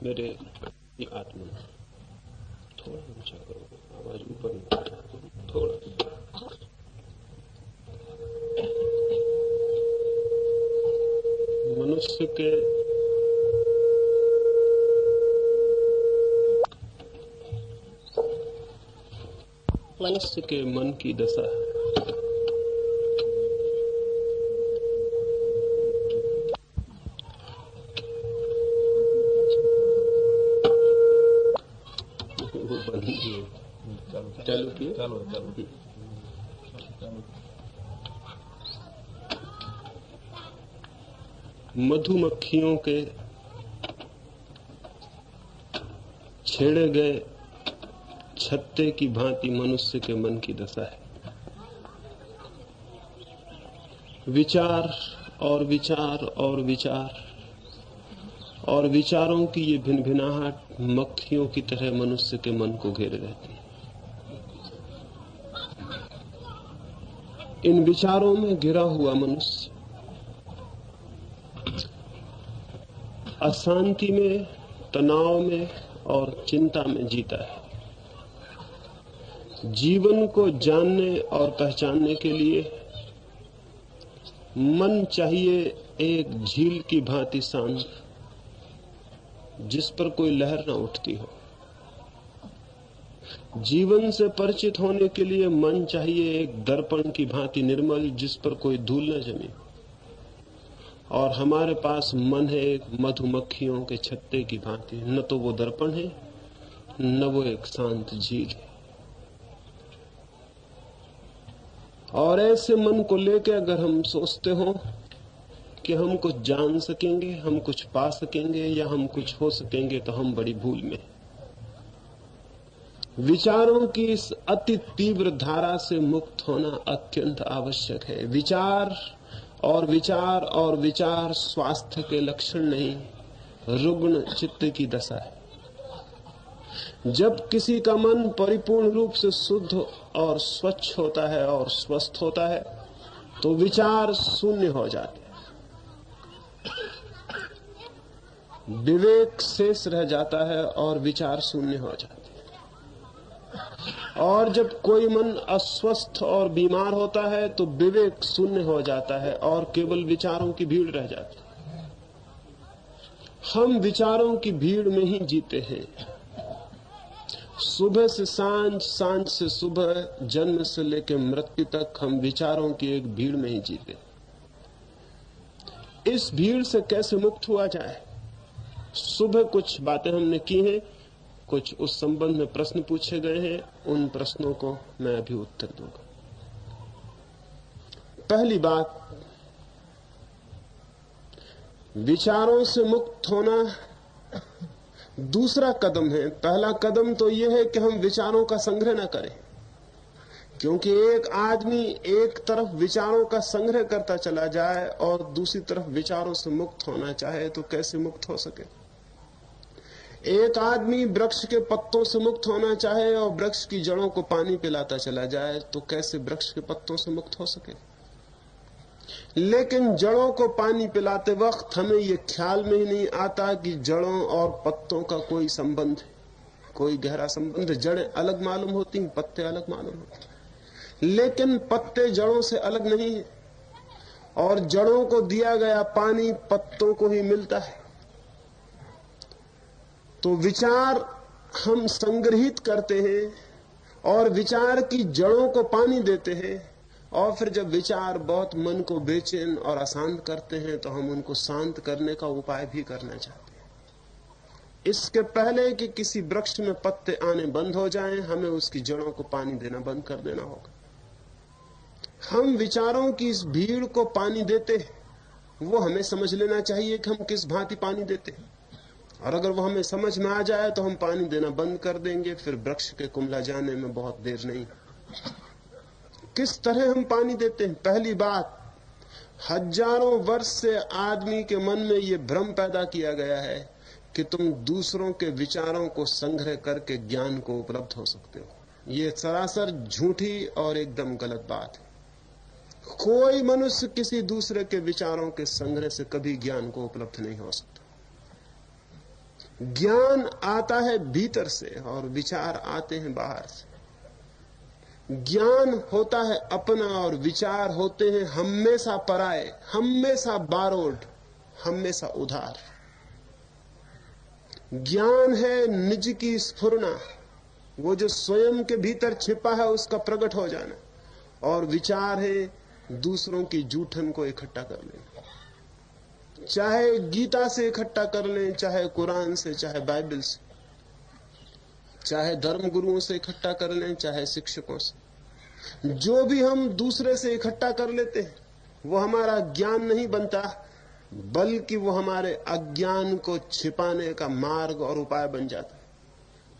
मेरे आत्मा थोड़ा ऊंचा करो, आवाज ऊपर नहीं, थोड़ा। मनुष्य के मन की दशा वो बंद है। चालू किए? चालू। मधुमक्खियों के छेड़े गए छत्ते की भांति मनुष्य के मन की दशा है। विचार और विचार और विचार और विचारों की ये भिनभिनाहट मक्खियों की तरह मनुष्य के मन को घेरे रहती है। इन विचारों में घिरा हुआ मनुष्य अशांति में, तनाव में और चिंता में जीता है। जीवन को जानने और पहचानने के लिए मन चाहिए एक झील की भांति शांत, जिस पर कोई लहर न उठती हो। जीवन से परिचित होने के लिए मन चाहिए एक दर्पण की भांति निर्मल, जिस पर कोई धूल न जमी। और हमारे पास मन है एक मधुमक्खियों के छत्ते की भांति, न तो वो दर्पण है न वो एक शांत झील है। और ऐसे मन को लेकर अगर हम सोचते हो कि हम कुछ जान सकेंगे, हम कुछ पा सकेंगे या हम कुछ हो सकेंगे, तो हम बड़ी भूल में। विचारों की इस अति तीव्र धारा से मुक्त होना अत्यंत आवश्यक है। विचार और विचार और विचार स्वास्थ्य के लक्षण नहीं, रुग्ण चित्त की दशा है। जब किसी का मन परिपूर्ण रूप से शुद्ध और स्वच्छ होता है और स्वस्थ होता है, तो विचार शून्य हो जाते हैं, विवेक शेष रह जाता है और विचार शून्य हो जाते हैं। और जब कोई मन अस्वस्थ और बीमार होता है तो विवेक शून्य हो जाता है और केवल विचारों की भीड़ रह जाती है। हम विचारों की भीड़ में ही जीते हैं। सुबह से सांझ, सांझ से सुबह, जन्म से लेकर मृत्यु तक हम विचारों की एक भीड़ में ही जीते। इस भीड़ से कैसे मुक्त हुआ जाए? सुबह कुछ बातें हमने की हैं, कुछ उस संबंध में प्रश्न पूछे गए हैं, उन प्रश्नों को मैं अभी उत्तर दूंगा। पहली बात, विचारों से मुक्त होना दूसरा कदम है। पहला कदम तो यह है कि हम विचारों का संग्रह न करें, क्योंकि एक आदमी एक तरफ विचारों का संग्रह करता चला जाए और दूसरी तरफ विचारों से मुक्त होना चाहे तो कैसे मुक्त हो सके? एक आदमी वृक्ष के पत्तों से मुक्त होना चाहे और वृक्ष की जड़ों को पानी पिलाता चला जाए तो कैसे वृक्ष के पत्तों से मुक्त हो सके? लेकिन जड़ों को पानी पिलाते वक्त हमें यह ख्याल में ही नहीं आता कि जड़ों और पत्तों का कोई संबंध है, कोई गहरा संबंध है। जड़ें अलग मालूम होती हैं, पत्ते अलग मालूम होते हैं, लेकिन पत्ते जड़ों से अलग नहीं है और जड़ों को दिया गया पानी पत्तों को ही मिलता है। तो विचार हम संग्रहित करते हैं और विचार की जड़ों को पानी देते हैं, और फिर जब विचार बहुत मन को बेचैन और अशांत करते हैं तो हम उनको शांत करने का उपाय भी करना चाहते हैं। इसके पहले कि किसी वृक्ष में पत्ते आने बंद हो जाएं, हमें उसकी जड़ों को पानी देना बंद कर देना होगा। हम विचारों की इस भीड़ को पानी देते हैं, वो हमें समझ लेना चाहिए कि हम किस भांति पानी देते हैं, और अगर वो हमें समझ में आ जाए तो हम पानी देना बंद कर देंगे। फिर वृक्ष के कुम्हला जाने में बहुत देर नहीं। किस तरह हम पानी देते हैं? पहली बात, हजारों वर्ष से आदमी के मन में यह भ्रम पैदा किया गया है कि तुम दूसरों के विचारों को संग्रह करके ज्ञान को उपलब्ध हो सकते हो। यह सरासर झूठी और एकदम गलत बात है। कोई मनुष्य किसी दूसरे के विचारों के संग्रह से कभी ज्ञान को उपलब्ध नहीं हो सकता। ज्ञान आता है भीतर से और विचार आते हैं बाहर से। ज्ञान होता है अपना और विचार होते हैं हमेशा पराये, हमेशा बारोड, हमेशा उधार। ज्ञान है निज की स्फुरना, वो जो स्वयं के भीतर छिपा है उसका प्रकट हो जाना, और विचार है दूसरों की जूठन को इकट्ठा कर लेना। चाहे गीता से इकट्ठा कर लें, चाहे कुरान से, चाहे बाइबल से, चाहे धर्म गुरुओं से इकट्ठा कर लें, चाहे शिक्षकों से। जो भी हम दूसरे से इकट्ठा कर लेते हैं वो हमारा ज्ञान नहीं बनता, बल्कि वो हमारे अज्ञान को छिपाने का मार्ग और उपाय बन जाता है।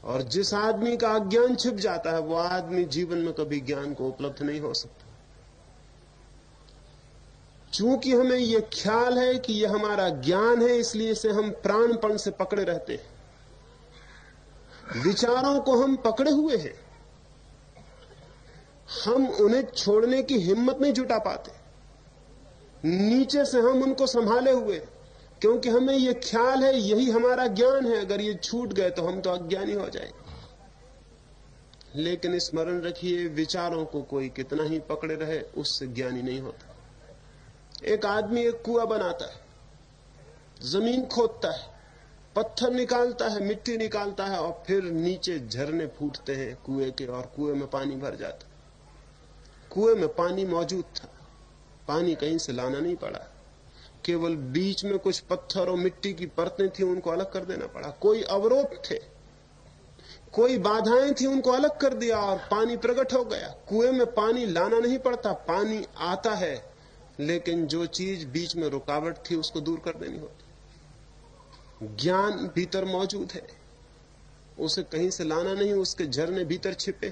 और जिस आदमी का अज्ञान छिप जाता है वो आदमी जीवन में कभी ज्ञान को उपलब्ध नहीं हो सकता। चूंकि हमें यह ख्याल है कि यह हमारा ज्ञान है, इसलिए इसे हम प्राणपण से पकड़े रहते हैं। विचारों को हम पकड़े हुए हैं, हम उन्हें छोड़ने की हिम्मत नहीं जुटा पाते। नीचे से हम उनको संभाले हुए, क्योंकि हमें यह ख्याल है यही हमारा ज्ञान है, अगर ये छूट गए तो हम तो अज्ञानी हो जाएंगे। लेकिन स्मरण रखिए, विचारों को कोई कितना ही पकड़े रहे उससे ज्ञानी नहीं होता। एक आदमी एक कुआं बनाता है, जमीन खोदता है, पत्थर निकालता है, मिट्टी निकालता है, और फिर नीचे झरने फूटते हैं कुएं के, और कुएं में पानी भर जाता है। कुएं में पानी मौजूद था, पानी कहीं से लाना नहीं पड़ा, केवल बीच में कुछ पत्थर और मिट्टी की परतें थी, उनको अलग कर देना पड़ा। कोई अवरोध थे, कोई बाधाएं थी, उनको अलग कर दिया और पानी प्रकट हो गया। कुएं में पानी लाना नहीं पड़ता, पानी आता है, लेकिन जो चीज बीच में रुकावट थी उसको दूर कर देनी होती। ज्ञान भीतर मौजूद है, उसे कहीं से लाना नहीं, उसके झरने भीतर छिपे।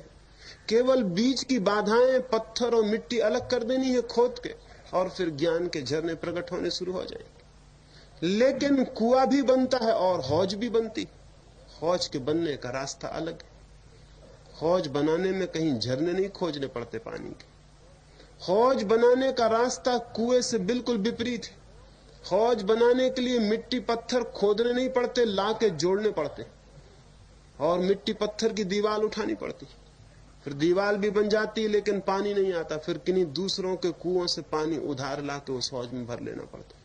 केवल बीच की बाधाएं, पत्थर और मिट्टी अलग कर देनी है खोद के, और फिर ज्ञान के झरने प्रकट होने शुरू हो जाएंगे। लेकिन कुआं भी बनता है और हौज भी बनती। हौज के बनने का रास्ता अलग है। हौज बनाने में कहीं झरने नहीं खोजने पड़ते पानी के। हौज बनाने का रास्ता कुएं से बिल्कुल विपरीत है। हौज बनाने के लिए मिट्टी पत्थर खोदने नहीं पड़ते, लाके जोड़ने पड़ते, और मिट्टी पत्थर की दीवार उठानी पड़ती। फिर दीवार भी बन जाती है, लेकिन पानी नहीं आता। फिर किन्हीं दूसरों के कुओं से पानी उधार लाके उस हौज में भर लेना पड़ता।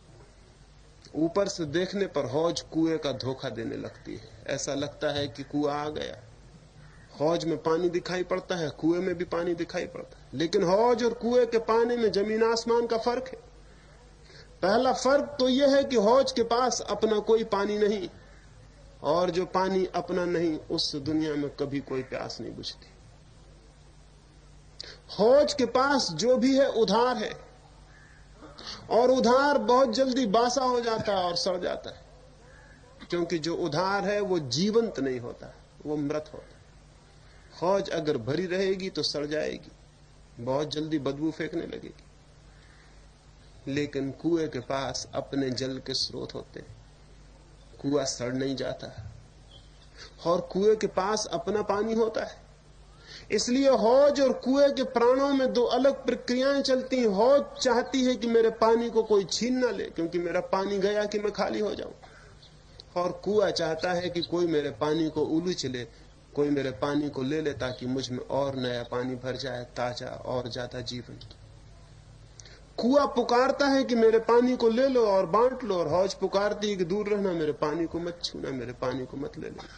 ऊपर से देखने पर हौज कुएं का धोखा देने लगती है। ऐसा लगता है कि कुआं आ गया, हौज में पानी दिखाई पड़ता है, कुएं में भी पानी दिखाई पड़ता है। लेकिन हौज और कुएं के पानी में जमीन आसमान का फर्क है। पहला फर्क तो यह है कि हौज के पास अपना कोई पानी नहीं, और जो पानी अपना नहीं उससे दुनिया में कभी कोई प्यास नहीं बुझती। हौज के पास जो भी है उधार है, और उधार बहुत जल्दी बासा हो जाता है और सड़ जाता है, क्योंकि जो उधार है वो जीवंत नहीं होता, वो मृत होता है। हौज अगर भरी रहेगी तो सड़ जाएगी, बहुत जल्दी बदबू फेंकने लगेगी। लेकिन कुएं के पास अपने जल के स्रोत होते हैं, कुआं सड़ नहीं जाता, और कुएं के पास अपना पानी होता है। इसलिए हौज और कुएं के प्राणों में दो अलग प्रक्रियाएं चलती हैं। हौज चाहती है कि मेरे पानी को कोई छीन ना ले, क्योंकि मेरा पानी गया कि मैं खाली हो जाऊं, और कुआं चाहता है कि कोई मेरे पानी को उलीच ले, कोई मेरे पानी को ले ले, ताकि मुझ में और नया पानी भर जाए, ताजा और ज्यादा जीवन। कुआं पुकारता है कि मेरे पानी को ले लो और बांट लो, और हौज पुकारती है कि दूर रहना, मेरे पानी को मत छूना, मेरे पानी को मत ले लेना।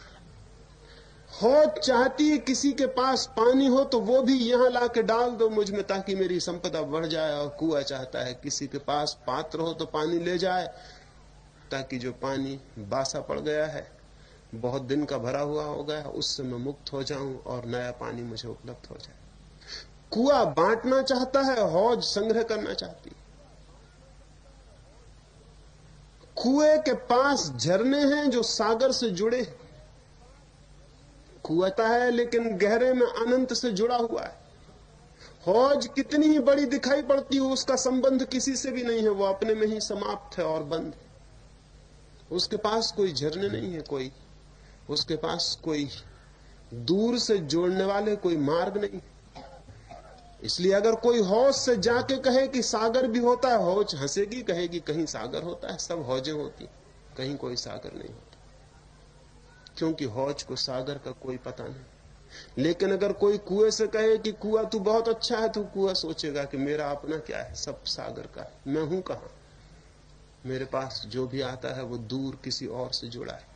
हौज चाहती है किसी के पास पानी हो तो वो भी यहां लाके डाल दो मुझ में, ताकि मेरी संपदा बढ़ जाए। और कुआं चाहता है किसी के पास पात्र हो तो पानी ले जाए, ताकि जो पानी बासा पड़ गया है, बहुत दिन का भरा हुआ हो गया, उससे मैं मुक्त हो जाऊं और नया पानी मुझे उपलब्ध हो जाए। कुआं बांटना चाहता है, हौज संग्रह करना चाहती है। कुएं के पास झरने हैं जो सागर से जुड़े हैं। कुआं है लेकिन गहरे में अनंत से जुड़ा हुआ है। हौज कितनी ही बड़ी दिखाई पड़ती है, उसका संबंध किसी से भी नहीं है, वो अपने में ही समाप्त है और बंद है। उसके पास कोई झरने नहीं है, कोई उसके पास कोई दूर से जोड़ने वाले कोई मार्ग नहीं। इसलिए अगर कोई हौज से जाके कहे कि सागर भी होता है, हौज हंसेगी, कहेगी कहीं सागर होता है, सब हौजें होती, कहीं कोई सागर नहीं होता। क्योंकि हौज को सागर का कोई पता नहीं। लेकिन अगर कोई कुएं से कहे कि कुआं तू बहुत अच्छा है, तो कुआं सोचेगा कि मेरा अपना क्या है, सब सागर का है, मैं हूं कहां, मेरे पास जो भी आता है वो दूर किसी और से जुड़ा है।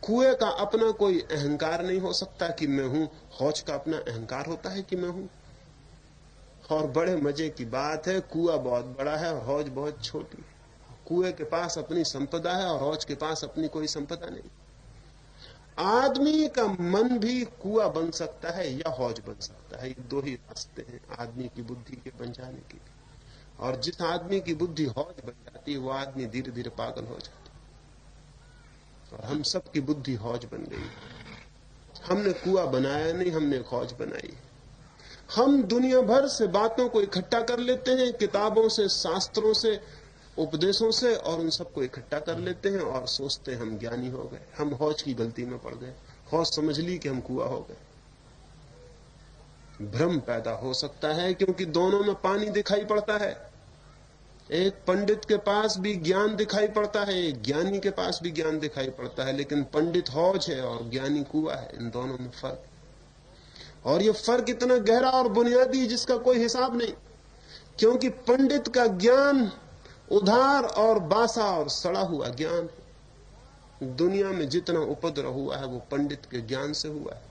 कुएं का अपना कोई अहंकार नहीं हो सकता कि मैं हूं, हौज का अपना अहंकार होता है कि मैं हूं। और बड़े मजे की बात है, कुआं बहुत बड़ा है और हौज बहुत छोटी। कुएं के पास अपनी संपदा है और हौज के पास अपनी कोई संपदा नहीं। आदमी का मन भी कुआं बन सकता है या हौज बन सकता है, ये दो ही रास्ते हैं आदमी की बुद्धि के बन जाने के। और जिस आदमी की बुद्धि हौज बन जाती है वो आदमी धीरे धीरे पागल हो जाता है। और हम सब की बुद्धि हौज बन गई। हमने कुआं बनाया नहीं, हमने हौज बनाई। हम दुनिया भर से बातों को इकट्ठा कर लेते हैं, किताबों से, शास्त्रों से, उपदेशों से, और उन सबको इकट्ठा कर लेते हैं और सोचते हैं हम ज्ञानी हो गए। हम हौज की गलती में पड़ गए, हौज समझ ली कि हम कुआं हो गए। भ्रम पैदा हो सकता है क्योंकि दोनों में पानी दिखाई पड़ता है। एक पंडित के पास भी ज्ञान दिखाई पड़ता है, एक ज्ञानी के पास भी ज्ञान दिखाई पड़ता है, लेकिन पंडित हौज है और ज्ञानी कुआं है। इन दोनों में फर्क, और ये फर्क इतना गहरा और बुनियादी है जिसका कोई हिसाब नहीं। क्योंकि पंडित का ज्ञान उधार और बासा और सड़ा हुआ ज्ञान है। दुनिया में जितना उपद्रव हुआ है वो पंडित के ज्ञान से हुआ है।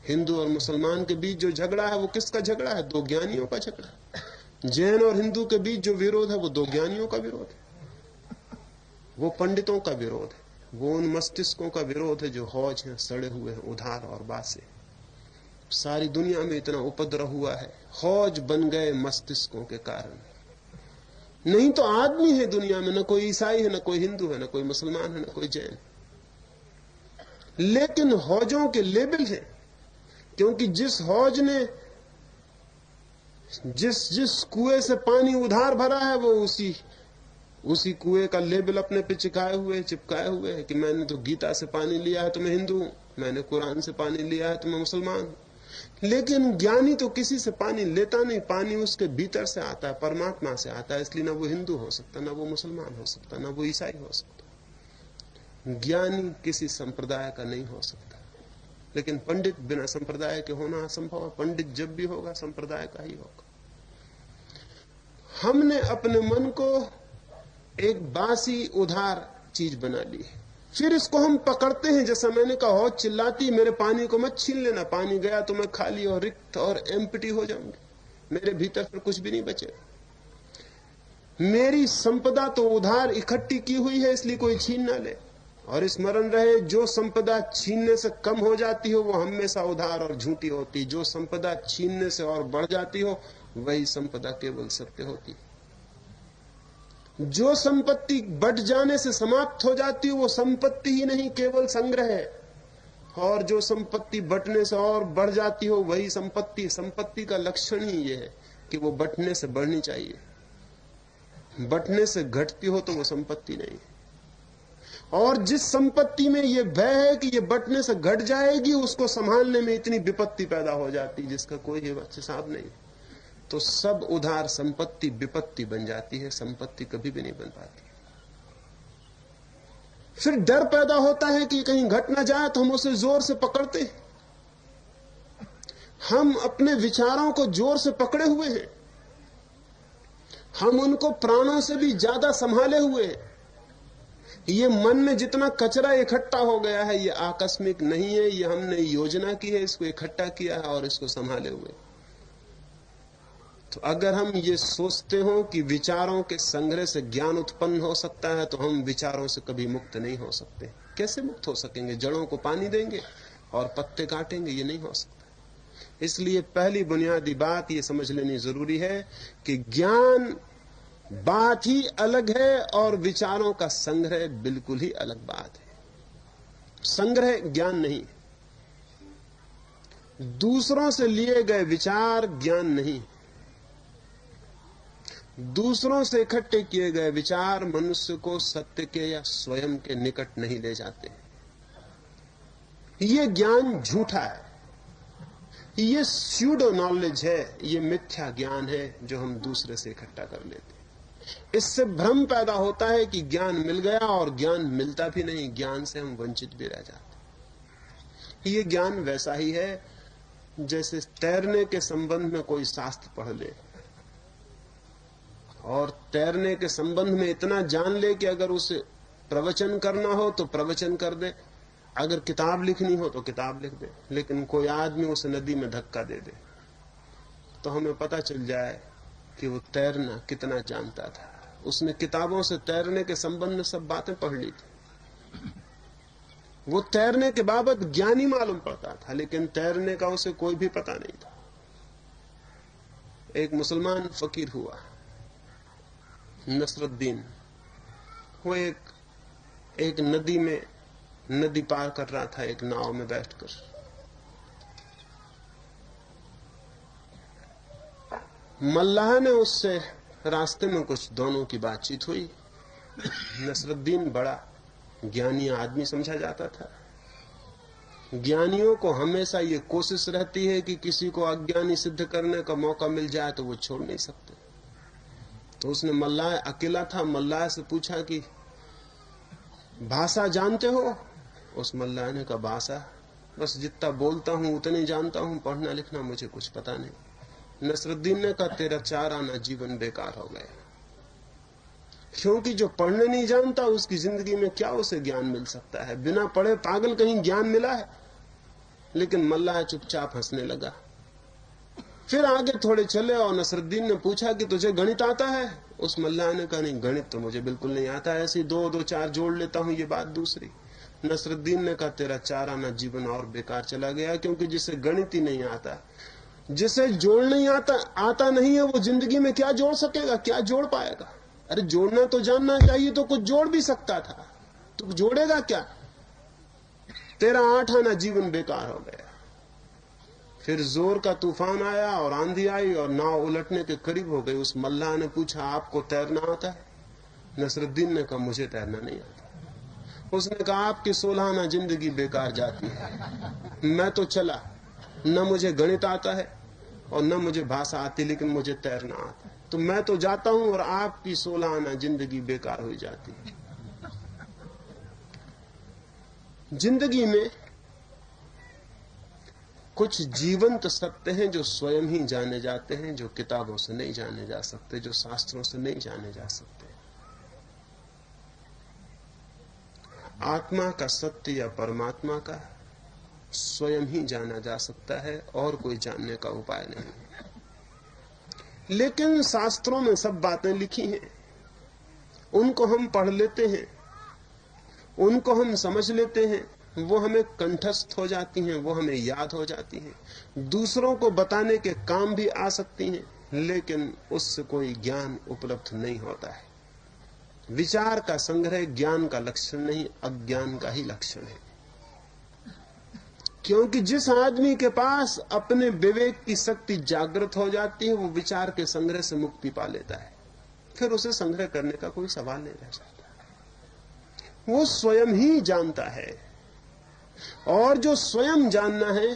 हिंदू और मुसलमान के बीच जो झगड़ा है वो किसका झगड़ा है? दो ज्ञानियों का झगड़ा। जैन और हिंदू के बीच जो विरोध है वो दो ज्ञानियों का विरोध है, वो पंडितों का विरोध है, वो उन मस्तिष्कों का विरोध है जो हौज हैं, सड़े हुए हैं, उधार और बासे। सारी दुनिया में इतना उपद्रव हुआ है, हौज बन गए मस्तिष्कों के कारण। नहीं तो आदमी है दुनिया में, न कोई ईसाई है, न कोई हिंदू है, न कोई मुसलमान है, न कोई जैन। लेकिन हौजों के लेबल हैं, क्योंकि जिस हौज ने जिस कुएं से पानी उधार भरा है वो उसी कुएं का लेबल अपने पे चिपकाए हुए है कि मैंने तो गीता से पानी लिया है तो मैं हिंदू हूं, मैंने कुरान से पानी लिया है तो मैं मुसलमान हूं। लेकिन ज्ञानी तो किसी से पानी लेता नहीं, पानी उसके भीतर से आता है, परमात्मा से आता है। इसलिए ना वो हिंदू हो सकता, ना वो मुसलमान हो सकता, ना वो ईसाई हो सकता। ज्ञानी किसी संप्रदाय का नहीं हो सकता। लेकिन पंडित बिना संप्रदाय के होना असंभव है। पंडित जब भी होगा संप्रदाय का ही होगा। हमने अपने मन को एक बासी उधार चीज बना ली है, फिर इसको हम पकड़ते हैं। जैसा मैंने कहा, हौज चिल्लाती मेरे पानी को मत छीन लेना, पानी गया तो मैं खाली और रिक्त और एम्प्टी हो जाऊंगी, मेरे भीतर फिर कुछ भी नहीं बचेगा। मेरी संपदा तो उधार इकट्ठी की हुई है, इसलिए कोई छीन ना ले। और स्मरण रहे, जो संपदा छीनने से कम हो जाती हो वो हमेशा उधार और झूठी होती। जो संपदा छीनने से और बढ़ जाती हो वही संपदा केवल सत्य होती। जो संपत्ति बढ़ जाने से समाप्त हो जाती हो वो संपत्ति ही नहीं, केवल संग्रह है। और जो संपत्ति बंटने से और बढ़ जाती हो वही संपत्ति। संपत्ति का लक्षण ही ये है कि वो बंटने से बढ़नी चाहिए, बंटने से घटती हो तो वो संपत्ति नहीं। और जिस संपत्ति में ये भय है कि ये बंटने से घट जाएगी, उसको संभालने में इतनी विपत्ति पैदा हो जाती जिसका कोई हिसाब नहीं। तो सब उधार संपत्ति विपत्ति बन जाती है, संपत्ति कभी भी नहीं बन पाती। फिर डर पैदा होता है कि कहीं घट ना जाए तो हम उसे जोर से पकड़ते हैं। हम अपने विचारों को जोर से पकड़े हुए हैं, हम उनको प्राणों से भी ज्यादा संभाले हुए हैं। ये मन में जितना कचरा इकट्ठा हो गया है ये आकस्मिक नहीं है, ये हमने योजना की है, इसको इकट्ठा किया है और इसको संभाले हुए। तो अगर हम ये सोचते हो कि विचारों के संग्रह से ज्ञान उत्पन्न हो सकता है तो हम विचारों से कभी मुक्त नहीं हो सकते। कैसे मुक्त हो सकेंगे? जड़ों को पानी देंगे और पत्ते काटेंगे? ये नहीं हो सकता। इसलिए पहली बुनियादी बात ये समझ लेनी जरूरी है कि ज्ञान बात ही अलग है और विचारों का संग्रह बिल्कुल ही अलग बात है। संग्रह ज्ञान नहीं, दूसरों से लिए गए विचार ज्ञान नहीं। दूसरों से इकट्ठे किए गए विचार मनुष्य को सत्य के या स्वयं के निकट नहीं ले जाते। ये ज्ञान झूठा है, ये स्यूडो नॉलेज है, ये मिथ्या ज्ञान है जो हम दूसरे से इकट्ठा कर लेते हैं। इससे भ्रम पैदा होता है कि ज्ञान मिल गया और ज्ञान मिलता भी नहीं, ज्ञान से हम वंचित भी रह जाते। ये ज्ञान वैसा ही है जैसे तैरने के संबंध में कोई शास्त्र पढ़ ले और तैरने के संबंध में इतना जान ले कि अगर उसे प्रवचन करना हो तो प्रवचन कर दे, अगर किताब लिखनी हो तो किताब लिख दे। लेकिन कोई आदमी उसे नदी में धक्का दे दे तो हमें पता चल जाए कि वो तैरना कितना जानता था। उसने किताबों से तैरने के संबंध में सब बातें पढ़ ली थी। वो तैरने के बाबत ज्ञानी मालूम पड़ता था, लेकिन तैरने का उसे कोई भी पता नहीं था। एक मुसलमान फकीर हुआ, नसरुद्दीन। वो एक नदी में नदी पार कर रहा था, एक नाव में बैठकर। मल्लाह ने उससे रास्ते में कुछ दोनों की बातचीत हुई। नसरुद्दीन बड़ा ज्ञानी आदमी समझा जाता था। ज्ञानियों को हमेशा ये कोशिश रहती है कि किसी को अज्ञानी सिद्ध करने का मौका मिल जाए तो वो छोड़ नहीं सकते। तो उसने मल्लाह, अकेला था, मल्लाह से पूछा कि भाषा जानते हो? उस मल्लाह ने कहा भाषा बस जितना बोलता हूं उतनी जानता हूं, पढ़ना लिखना मुझे कुछ पता नहीं। नसरुद्दीन ने कहा तेरा 4 आना जीवन बेकार हो गया, क्योंकि जो पढ़ने नहीं जानता उसकी जिंदगी में क्या उसे ज्ञान मिल सकता है? बिना पढ़े पागल कहीं ज्ञान मिला है? लेकिन मल्लाह चुपचाप हंसने लगा। फिर आगे थोड़े चले और नसरुद्दीन ने पूछा कि तुझे गणित आता है? उस मल्लाह ने कहा नहीं, गणित तो मुझे बिल्कुल नहीं आता, ऐसे 2 4 जोड़ लेता हूं, ये बात दूसरी। नसरुद्दीन ने कहा तेरा 4 आना जीवन और बेकार चला गया, क्योंकि जिसे गणित ही नहीं आता, जिसे जोड़ नहीं आता नहीं है, वो जिंदगी में क्या जोड़ सकेगा, क्या जोड़ पाएगा? अरे जोड़ना तो जानना चाहिए, तो कुछ जोड़ भी सकता था, तो जोड़ेगा क्या? तेरा 8 आना जीवन बेकार हो गया। फिर जोर का तूफान आया और आंधी आई और नाव उलटने के करीब हो गई। उस मल्लाह ने पूछा आपको तैरना आता है? नसरुद्दीन ने कहा मुझे तैरना नहीं आता। उसने कहा आपकी 16 आना जिंदगी बेकार जाती है। मैं तो चला, न मुझे गणित आता है और न मुझे भाषा आती, लेकिन मुझे तैरना आता है, तो मैं तो जाता हूं और आपकी 16 आना जिंदगी बेकार हो जाती है। जिंदगी में कुछ जीवंत सत्य हैं जो स्वयं ही जाने जाते हैं, जो किताबों से नहीं जाने जा सकते, जो शास्त्रों से नहीं जाने जा सकते। आत्मा का सत्य या परमात्मा का स्वयं ही जाना जा सकता है और कोई जानने का उपाय नहीं। लेकिन शास्त्रों में सब बातें लिखी हैं, उनको हम पढ़ लेते हैं, उनको हम समझ लेते हैं, वो हमें कंठस्थ हो जाती हैं, वो हमें याद हो जाती हैं, दूसरों को बताने के काम भी आ सकती हैं, लेकिन उससे कोई ज्ञान उपलब्ध नहीं होता है। विचार का संग्रह ज्ञान का लक्षण नहीं, अज्ञान का ही लक्षण है। क्योंकि जिस आदमी के पास अपने विवेक की शक्ति जागृत हो जाती है, वो विचार के संग्रह से मुक्ति पा लेता है, फिर उसे संग्रह करने का कोई सवाल नहीं रह जाता। वो स्वयं ही जानता है, और जो स्वयं जानना है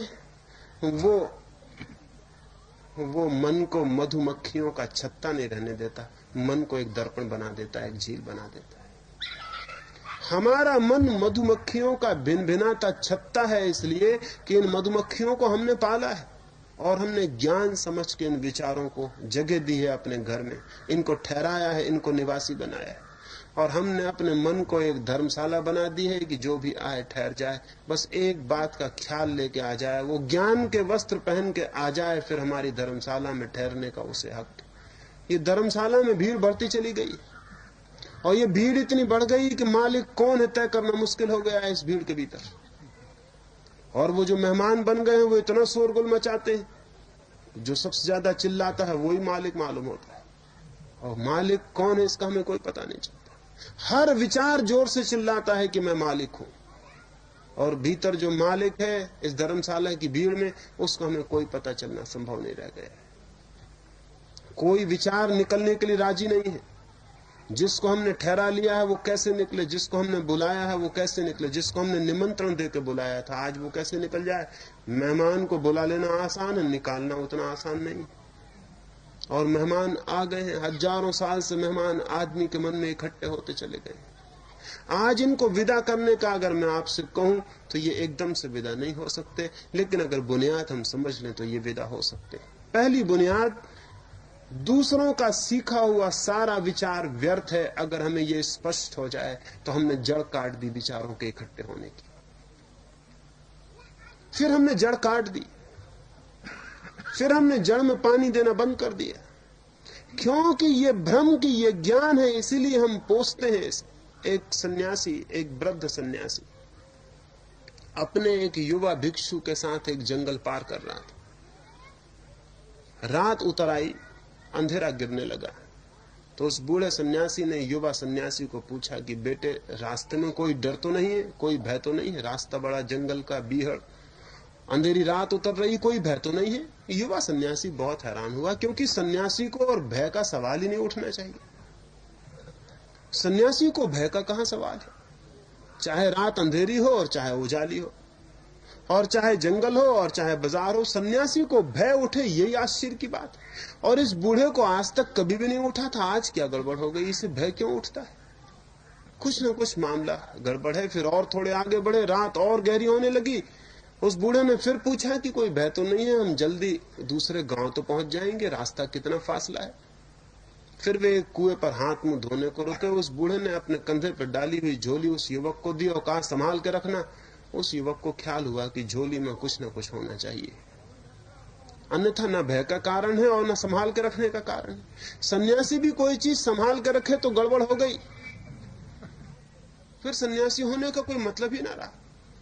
वो मन को मधुमक्खियों का छत्ता नहीं रहने देता, मन को एक दर्पण बना देता है, एक झील बना देता है। हमारा मन मधुमक्खियों का भिन भिनाता छत्ता है, इसलिए कि इन मधुमक्खियों को हमने पाला है और हमने ज्ञान समझ के इन विचारों को जगह दी है अपने घर में, इनको ठहराया है, इनको निवासी बनाया है। और हमने अपने मन को एक धर्मशाला बना दी है कि जो भी आए ठहर जाए, बस एक बात का ख्याल लेके आ जाए, वो ज्ञान के वस्त्र पहन के आ जाए, फिर हमारी धर्मशाला में ठहरने का उसे हक। ये धर्मशाला में भीड़ बढ़ती चली गई, और ये भीड़ इतनी बढ़ गई कि मालिक कौन है तय करना मुश्किल हो गया है इस भीड़ के भीतर। और वो जो मेहमान बन गए हैं वो इतना शोरगुल मचाते हैं, जो सबसे ज्यादा चिल्लाता है वही मालिक मालूम होता है, और मालिक कौन है इसका हमें कोई पता नहीं चलता। हर विचार जोर से चिल्लाता है कि मैं मालिक हूं, और भीतर जो मालिक है इस धर्मशाला की भीड़ में, उसको हमें कोई पता चलना संभव नहीं रह गया है। कोई विचार निकलने के लिए राजी नहीं है। जिसको हमने ठहरा लिया है वो कैसे निकले, जिसको हमने बुलाया है वो कैसे निकले, जिसको हमने निमंत्रण देकर बुलाया था आज वो कैसे निकल जाए। मेहमान को बुला लेना आसान है, निकालना उतना आसान नहीं। और मेहमान आ गए हैं, हजारों साल से मेहमान आदमी के मन में इकट्ठे होते चले गए। आज इनको विदा करने का अगर मैं आपसे कहूं तो ये एकदम से विदा नहीं हो सकते, लेकिन अगर बुनियाद हम समझ लें तो ये विदा हो सकते। पहली बुनियाद, दूसरों का सीखा हुआ सारा विचार व्यर्थ है। अगर हमें यह स्पष्ट हो जाए तो हमने जड़ काट दी विचारों के इकट्ठे होने की। फिर हमने जड़ काट दी, फिर हमने जड़ में पानी देना बंद कर दिया, क्योंकि ये भ्रम की ये ज्ञान है, इसीलिए हम पोसते हैं। एक सन्यासी, एक वृद्ध सन्यासी अपने एक युवा भिक्षु के साथ एक जंगल पार कर रहा था। रात उतर आई, अंधेरा गिरने लगा, तो उस बूढ़े सन्यासी ने युवा सन्यासी को पूछा कि बेटे, रास्ते में कोई डर तो नहीं है, कोई भय तो नहीं है? रास्ता बड़ा जंगल का बीहड़, अंधेरी रात उतर रही, कोई भय तो नहीं है? युवा सन्यासी बहुत हैरान हुआ, क्योंकि सन्यासी को और भय का सवाल ही नहीं उठना चाहिए। सन्यासी को भय का कहां सवाल है? चाहे रात अंधेरी हो और चाहे उजाली हो, और चाहे जंगल हो और चाहे बाजार हो, सन्यासी को भय उठे, यही आश्चर्य की बात है। और इस बूढ़े को आज तक कभी भी नहीं उठा था। आज क्या गड़बड़ हो गई? इसे भय क्यों उठता है? कुछ ना कुछ मामला गड़बड़ है। फिर और थोड़े आगे बढ़े, रात और गहरी होने लगी। उस बूढ़े ने फिर पूछा कि कोई भय तो नहीं है, हम जल्दी दूसरे गांव तो पहुंच जाएंगे, रास्ता कितना फासला है? फिर वे एक कुएं पर हाथ मुंह धोने को रुके। उस बूढ़े ने अपने कंधे पर डाली हुई झोली उस युवक को दी और कहा, संभाल के रखना। उस युवक को ख्याल हुआ कि झोली में कुछ न कुछ होना चाहिए, अन्यथा न भय का कारण है और न संभाल के रखने का कारण है। सन्यासी भी कोई चीज संभाल के रखे तो गड़बड़ हो गई, फिर सन्यासी होने का कोई मतलब ही ना रहा।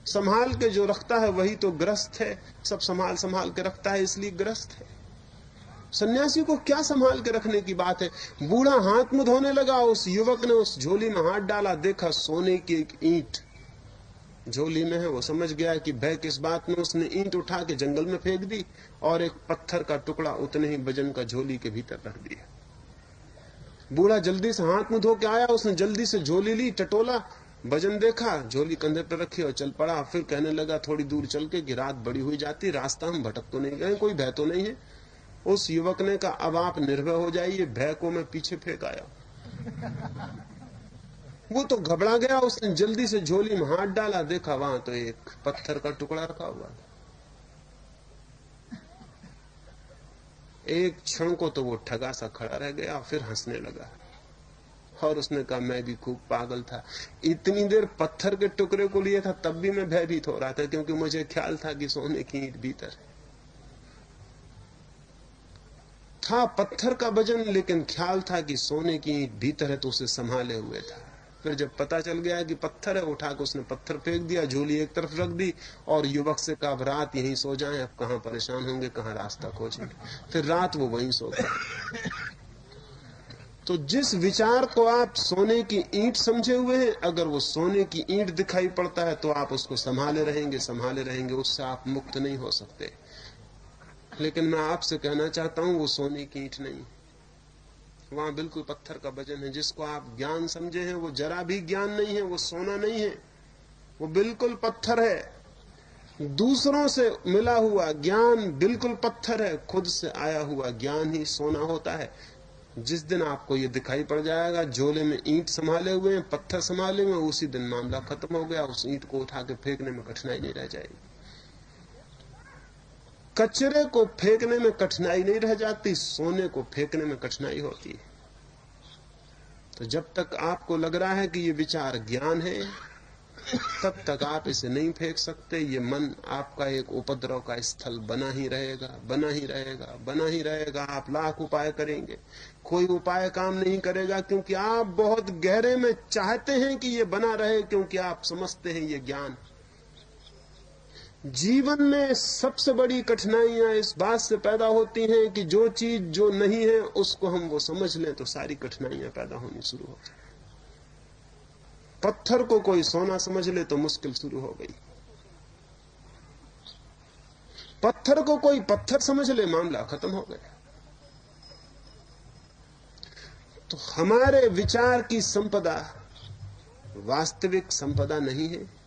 संभाल के जो रखता है वही तो ग्रस्त है, सब संभाल संभाल के रखता है इसलिए ग्रस्त है। सन्यासी को क्या संभाल के रखने की बात है? बूढ़ा हाथ मुंह धोने लगा, उस युवक ने उस झोली में हाथ डाला, देखा सोने की एक ईंट झोली में है। वो समझ गया कि भय किस बात में। उसने ईंट उठा के जंगल में फेंक दी और एक पत्थर का टुकड़ा उतने ही वजन का झोली के भीतर रख दिया। बूढ़ा जल्दी से हाथ मुंह धो के आया, उसने जल्दी से झोली ली, टटोला, वजन देखा, झोली कंधे पर रखी और चल पड़ा। फिर कहने लगा थोड़ी दूर चल के कि रात बड़ी हुई जाती, रास्ता हम भटक तो नहीं गए, कोई भय तो नहीं है? उस युवक ने कहा, अब आप निर्भय हो जाइए, भय को मैं पीछे फेंक आया। वो तो घबरा गया, उसने जल्दी से झोली में हाथ डाला, देखा वहां तो एक पत्थर का टुकड़ा रखा हुआ था। एक क्षण को तो वो ठगा सा खड़ा रह गया, फिर हंसने लगा और उसने कहा, मैं भी खूब पागल था, इतनी देर पत्थर के टुकड़े को लिए था, तब भी मैं भयभीत हो रहा था, क्योंकि मुझे ख्याल था कि सोने की ईंट भीतर था। पत्थर का वजन, लेकिन ख्याल था कि सोने की ईंट भीतर है, तो उसे संभाले हुए था। फिर जब पता चल गया कि पत्थर है, उठा के उसने पत्थर फेंक दिया, झोली एक तरफ रख दी और युवक से कहा, अब रात यहीं सो जाएं, अब कहां परेशान होंगे, कहां रास्ता खोजेंगे। फिर रात वो वहीं सो गए। तो जिस विचार को आप सोने की ईंट समझे हुए हैं, अगर वो सोने की ईंट दिखाई पड़ता है तो आप उसको संभाले रहेंगे, उससे आप मुक्त नहीं हो सकते। लेकिन मैं आपसे कहना चाहता हूं, वो सोने की ईंट नहीं, वहां बिल्कुल पत्थर का वजन है। जिसको आप ज्ञान समझे हैं वो जरा भी ज्ञान नहीं है, वो सोना नहीं है, वो बिल्कुल पत्थर है। दूसरों से मिला हुआ ज्ञान बिल्कुल पत्थर है, खुद से आया हुआ ज्ञान ही सोना होता है। जिस दिन आपको ये दिखाई पड़ जाएगा, झोले में ईंट संभाले हुए हैं, पत्थर संभाले हुए, उसी दिन मामला खत्म हो गया। उस ईंट को उठा के फेंकने में कठिनाई नहीं रह जाएगी। कचरे को फेंकने में कठिनाई नहीं रह जाती, सोने को फेंकने में कठिनाई होती है। तो जब तक आपको लग रहा है कि ये विचार ज्ञान है, तब तक आप इसे नहीं फेंक सकते। ये मन आपका एक उपद्रव का स्थल बना ही रहेगा। आप लाख उपाय करेंगे, कोई उपाय काम नहीं करेगा, क्योंकि आप बहुत गहरे में चाहते हैं कि ये बना रहे, क्योंकि आप समझते हैं ये ज्ञान। जीवन में सबसे बड़ी कठिनाइयां इस बात से पैदा होती हैं कि जो चीज जो नहीं है उसको हम वो समझ लें, तो सारी कठिनाइयां पैदा होनी शुरू हो जाए। पत्थर को कोई सोना समझ ले तो मुश्किल शुरू हो गई। पत्थर को कोई पत्थर समझ ले, मामला खत्म हो गया। तो हमारे विचार की संपदा वास्तविक संपदा नहीं है,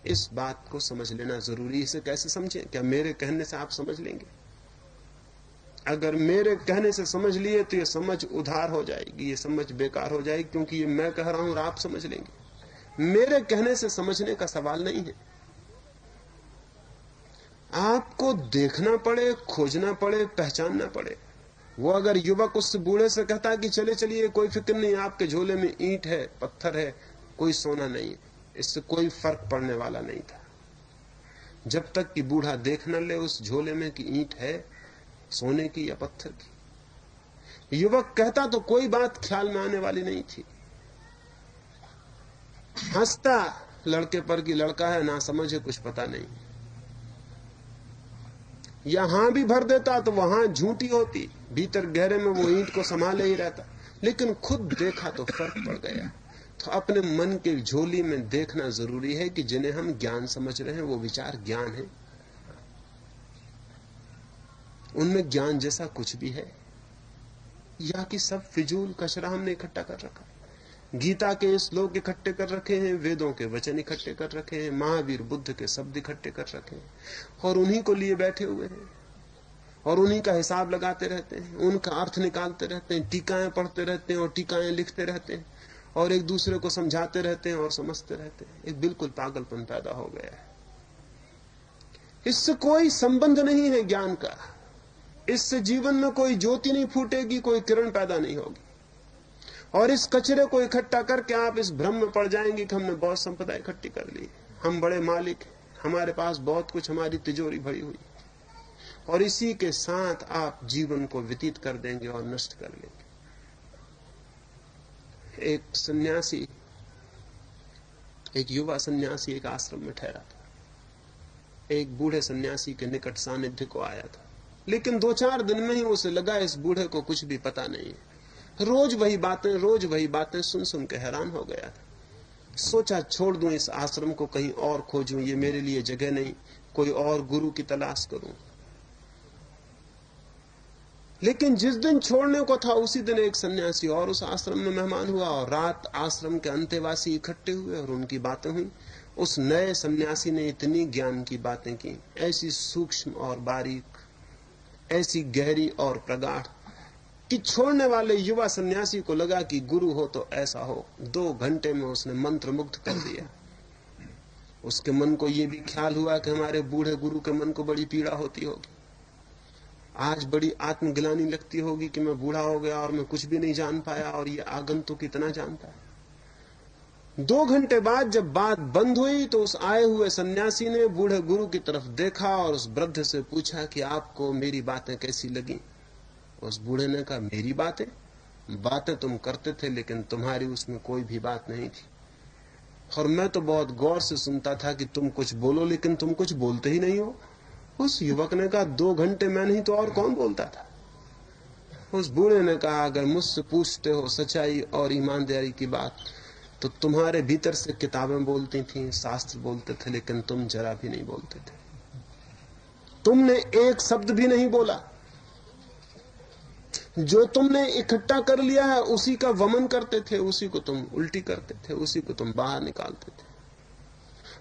इस बात को समझ लेना जरूरी है। इसे कैसे समझें? क्या मेरे कहने से आप समझ लेंगे? अगर मेरे कहने से समझ लिए तो ये समझ उधार हो जाएगी, ये समझ बेकार हो जाएगी, क्योंकि ये मैं कह रहा हूं और आप समझ लेंगे। मेरे कहने से समझने का सवाल नहीं है। आपको देखना पड़े, खोजना पड़े, पहचानना पड़े। वो अगर युवक उस बूढ़े से कहता कि चले चलिए, कोई फिक्र नहीं, आपके झोले में ईंट है, पत्थर है, कोई सोना नहीं है, इससे कोई फर्क पड़ने वाला नहीं था, जब तक कि बूढ़ा देख न ले उस झोले में कि ईंट है सोने की या पत्थर की। युवक कहता तो कोई बात ख्याल में आने वाली नहीं थी, हंसता लड़के पर कि लड़का है, ना समझ है, कुछ पता नहीं। यहां भी भर देता तो वहां झूठी होती, भीतर गहरे में वो ईंट को संभाले ही रहता। लेकिन खुद देखा तो फर्क पड़ गया। तो अपने मन के झोली में देखना जरूरी है कि जिन्हें हम ज्ञान समझ रहे हैं वो विचार ज्ञान है, उनमें ज्ञान जैसा कुछ भी है, या कि सब फिजूल कचरा हमने इकट्ठा कर रखा। गीता के श्लोक इकट्ठे कर रखे हैं, वेदों के वचन इकट्ठे कर रखे हैं, महावीर बुद्ध के शब्द इकट्ठे कर रखे हैं, और उन्हीं को लिए बैठे हुए हैं और उन्हीं का हिसाब लगाते रहते हैं, उनका अर्थ निकालते रहते हैं, टीकाएं पढ़ते रहते हैं और टीकाएं लिखते रहते हैं, और एक दूसरे को समझाते रहते हैं और समझते रहते हैं। एक बिल्कुल पागलपन पैदा हो गया है। इससे कोई संबंध नहीं है ज्ञान का, इससे जीवन में कोई ज्योति नहीं फूटेगी, कोई किरण पैदा नहीं होगी। और इस कचरे को इकट्ठा करके आप इस भ्रम में पड़ जाएंगे कि हमने बहुत संपदा इकट्ठी कर ली, हम बड़े मालिक, हमारे पास बहुत कुछ, हमारी तिजोरी भरी हुई, और इसी के साथ आप जीवन को व्यतीत कर देंगे और नष्ट कर लेंगे। एक सन्यासी, एक युवा सन्यासी एक आश्रम में ठहरा था, एक बूढ़े सन्यासी के निकट सानिध्य को आया था, लेकिन 2-4 दिन में ही उसे लगा इस बूढ़े को कुछ भी पता नहीं है। रोज वही बातें सुन सुन के हैरान हो गया था। सोचा छोड़ दूं इस आश्रम को, कहीं और खोजूं, ये मेरे लिए जगह नहीं, कोई और गुरु की तलाश करूं। लेकिन जिस दिन छोड़ने को था उसी दिन एक सन्यासी और उस आश्रम में मेहमान हुआ, और रात आश्रम के अंतेवासी इकट्ठे हुए और उनकी बातें हुई। उस नए सन्यासी ने इतनी ज्ञान की बातें की, ऐसी सूक्ष्म और बारीक, ऐसी गहरी और प्रगाढ़, कि छोड़ने वाले युवा सन्यासी को लगा कि गुरु हो तो ऐसा हो। 2 घंटे में उसने मंत्र मुग्ध कर दिया। उसके मन को यह भी ख्याल हुआ कि हमारे बूढ़े गुरु के मन को बड़ी पीड़ा होती होगी, आज बड़ी आत्मग्लानि लगती होगी कि मैं बूढ़ा हो गया और मैं कुछ भी नहीं जान पाया, और ये आगंतुक कितना जानता है। 2 घंटे बाद जब बात बंद हुई तो उस आए हुए सन्यासी ने बूढ़े गुरु की तरफ देखा और उस वृद्ध से पूछा कि आपको मेरी बातें कैसी लगी। उस बूढ़े ने कहा, मेरी बातें तुम करते थे, लेकिन तुम्हारी उसमें कोई भी बात नहीं थी, और मैं तो बहुत गौर से सुनता था कि तुम कुछ बोलो, लेकिन तुम कुछ बोलते ही नहीं हो। उस युवक ने कहा, 2 घंटे मैं नहीं तो और कौन बोलता था। उस बूढ़े ने कहा, अगर मुझसे पूछते हो सच्चाई और ईमानदारी की बात, तो तुम्हारे भीतर से किताबें बोलती थीं, शास्त्र बोलते थे, लेकिन तुम जरा भी नहीं बोलते थे। तुमने एक शब्द भी नहीं बोला। जो तुमने इकट्ठा कर लिया है उसी का वमन करते थे, उसी को तुम उल्टी करते थे, उसी को तुम बाहर निकालते थे।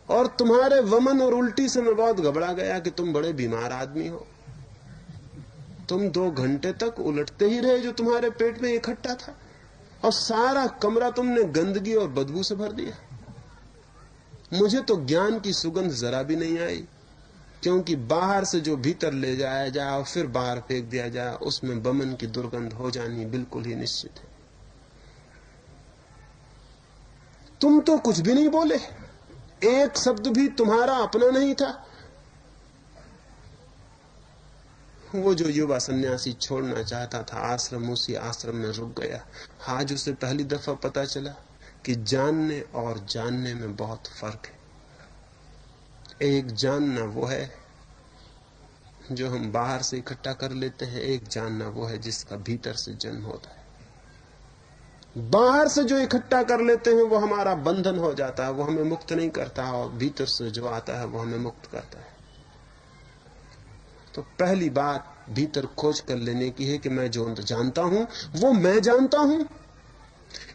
और तुम्हारे वमन और उल्टी से मैं बहुत घबरा गया कि तुम बड़े बीमार आदमी हो। तुम 2 घंटे तक उलटते ही रहे जो तुम्हारे पेट में इकट्ठा था, और सारा कमरा तुमने गंदगी और बदबू से भर दिया। मुझे तो ज्ञान की सुगंध जरा भी नहीं आई, क्योंकि बाहर से जो भीतर ले जाया जाए और फिर बाहर फेंक दिया जाए, उसमें वमन की दुर्गंध हो जानी बिल्कुल ही निश्चित है। तुम तो कुछ भी नहीं बोले, एक शब्द भी तुम्हारा अपना नहीं था। वो जो युवा सन्यासी छोड़ना चाहता था आश्रम, उसी आश्रम में रुक गया। आज उसे पहली दफा पता चला कि जानने और जानने में बहुत फर्क है। एक जानना वो है जो हम बाहर से इकट्ठा कर लेते हैं, एक जानना वो है जिसका भीतर से जन्म होता है। बाहर से जो इकट्ठा कर लेते हैं वो हमारा बंधन हो जाता है, वो हमें मुक्त नहीं करता, और भीतर से जो आता है वो हमें मुक्त करता है। तो पहली बात भीतर खोज कर लेने की है कि मैं जो जानता हूं वो मैं जानता हूं।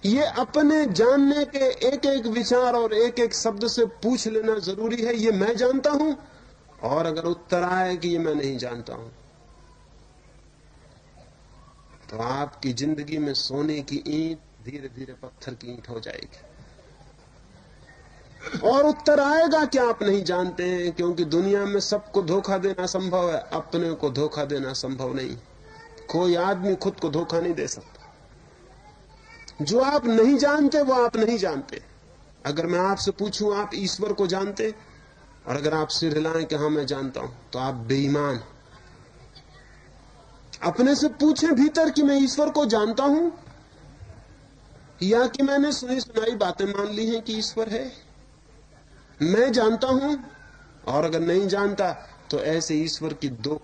ये अपने जानने के एक एक विचार और एक एक शब्द से पूछ लेना जरूरी है, ये मैं जानता हूं। और अगर उत्तर आए कि ये मैं नहीं जानता हूं, तो आपकी जिंदगी में सोने की ईंट धीरे धीरे पत्थर की ईंट हो जाएगी। और उत्तर आएगा कि आप नहीं जानते हैं, क्योंकि दुनिया में सबको धोखा देना संभव है, अपने को धोखा देना संभव नहीं। कोई आदमी खुद को धोखा नहीं दे सकता। जो आप नहीं जानते वो आप नहीं जानते। अगर मैं आपसे पूछूं आप ईश्वर को जानते, और अगर आप सिर हिलाएं कि हाँ मैं जानता हूं, तो आप बेईमान हैं। अपने से पूछें भीतर कि मैं ईश्वर को जानता हूं, या कि मैंने सुनी सुनाई बातें मान ली हैं कि ईश्वर है। मैं जानता हूं, और अगर नहीं जानता तो ऐसे ईश्वर की दो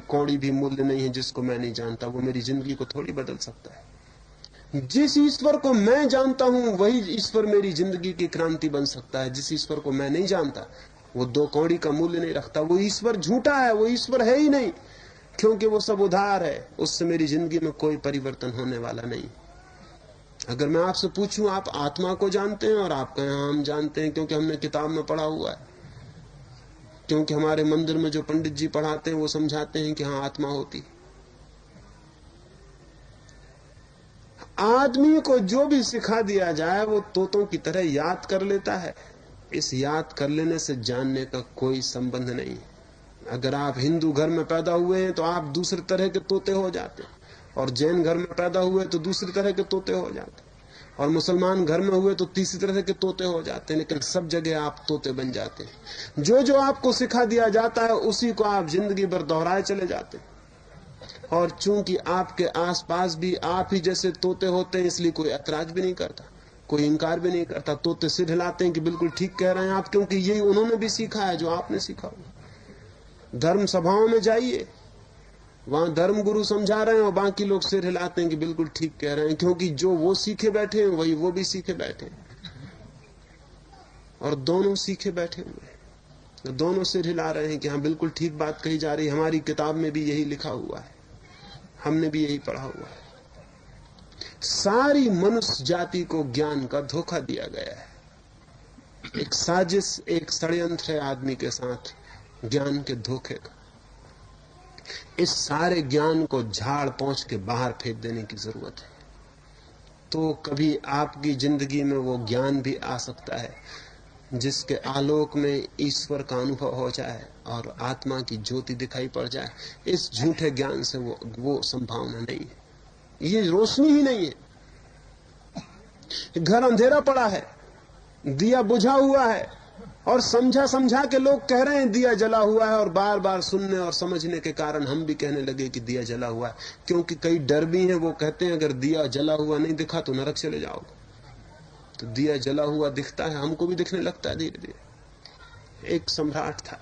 कौड़ी भी मूल्य नहीं है जिसको मैं नहीं जानता। वो मेरी जिंदगी को थोड़ी बदल सकता है। जिस ईश्वर को मैं जानता हूं वही ईश्वर मेरी जिंदगी की क्रांति बन सकता है। जिस ईश्वर को मैं नहीं जानता वो दो कौड़ी का मूल्य नहीं रखता। वो ईश्वर झूठा है, वो ईश्वर है ही नहीं, क्योंकि वो सब उधार है। उससे मेरी जिंदगी में कोई परिवर्तन होने वाला नहीं। अगर मैं आपसे पूछूं आप आत्मा को जानते हैं, और आप कहें हम जानते हैं क्योंकि हमने किताब में पढ़ा हुआ है, क्योंकि हमारे मंदिर में जो पंडित जी पढ़ाते हैं वो समझाते हैं कि हाँ आत्मा होती। आदमी को जो भी सिखा दिया जाए वो तोतों की तरह याद कर लेता है। इस याद कर लेने से जानने का कोई संबंध नहीं। अगर आप हिंदू घर में पैदा हुए हैं तो आप दूसरे तरह के तोते हो जाते, और जैन घर में पैदा हुए तो दूसरी तरह के तोते हो जाते, और मुसलमान घर में हुए तो तीसरी तरह के तोते हो जाते हैं। लेकिन सब जगह आप तोते बन जाते हैं। जो जो आपको सिखा दिया जाता है उसी को आप जिंदगी भर दोहराए चले जाते हैं। और चूंकि आपके आसपास भी आप ही जैसे तोते होते हैं, इसलिए कोई ऐतराज भी नहीं करता, कोई इंकार भी नहीं करता। तोते सिर हिलाते हैं कि बिल्कुल ठीक कह रहे हैं आप, क्योंकि यही उन्होंने भी सीखा है जो आपने सीखा हो। धर्म सभाओं में जाइए, वहां धर्म गुरु समझा रहे हैं और बाकी लोग सिर हिलाते हैं कि बिल्कुल ठीक कह रहे हैं, क्योंकि जो वो सीखे बैठे हैं वही वो भी सीखे बैठे हैं, और दोनों सीखे बैठे हुए हैं। दोनों सिर हिला रहे हैं कि हाँ बिल्कुल ठीक बात कही जा रही है, हमारी किताब में भी यही लिखा हुआ है, हमने भी यही पढ़ा हुआ है। सारी मनुष्य जाति को ज्ञान का धोखा दिया गया है। एक साजिश, एक षड्यंत्र है आदमी के साथ ज्ञान के धोखे का। इस सारे ज्ञान को झाड़ पोंछ के बाहर फेंक देने की जरूरत है, तो कभी आपकी जिंदगी में वो ज्ञान भी आ सकता है जिसके आलोक में ईश्वर का अनुभव हो जाए और आत्मा की ज्योति दिखाई पड़ जाए। इस झूठे ज्ञान से वो संभावना नहीं है, ये रोशनी ही नहीं है। घर अंधेरा पड़ा है, दिया बुझा हुआ है, और समझा समझा के लोग कह रहे हैं दिया जला हुआ है, और बार बार सुनने और समझने के कारण हम भी कहने लगे कि दिया जला हुआ है। क्योंकि कई डर भी हैं, वो कहते हैं अगर दिया जला हुआ नहीं दिखा तो नरक चले जाओगे। तो दिया जला हुआ दिखता है, हमको भी दिखने लगता है धीरे धीरे। एक सम्राट था,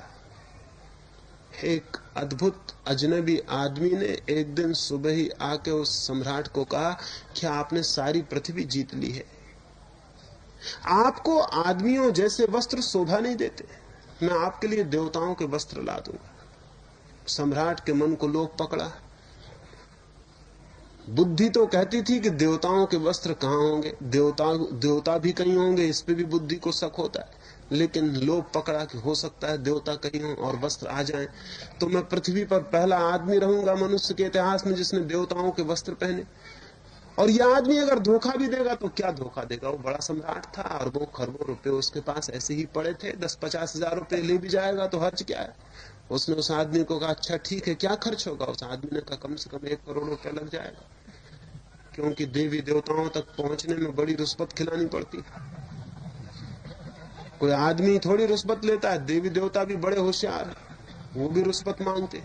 एक अद्भुत अजनबी आदमी ने एक दिन सुबह ही आके उस सम्राट को कहा कि आपने सारी पृथ्वी जीत ली है, आपको आदमियों जैसे वस्त्र शोभा नहीं देते, मैं आपके लिए देवताओं के वस्त्र ला दूंगा। सम्राट के मन को लोभ पकड़ा। बुद्धि तो कहती थी कि देवताओं के वस्त्र कहां होंगे, देवता भी कहीं होंगे, इस पे भी बुद्धि को शक होता है। लेकिन लोभ पकड़ा कि हो सकता है देवता कहीं हो और वस्त्र आ जाएं, तो मैं पृथ्वी पर पहला आदमी रहूंगा मनुष्य के इतिहास में जिसने देवताओं के वस्त्र पहने। और यह आदमी अगर धोखा भी देगा तो क्या धोखा देगा, वो बड़ा सम्राट था, अरबों खरबों रुपए उसके पास ऐसे ही पड़े थे, 10-50 हजार रुपए ले भी जाएगा तो हर्ज क्या है। उसने उस आदमी को कहा अच्छा ठीक है क्या खर्च होगा। उस आदमी ने कहा कम से कम 1 करोड़ रुपए लग जाएगा, क्योंकि देवी देवताओं तक पहुंचने में बड़ी रुष्पत खिलानी पड़ती। कोई आदमी थोड़ी रुष्पत लेता है, देवी देवता भी बड़े होशियार है, वो भी रुष्पत मांगते।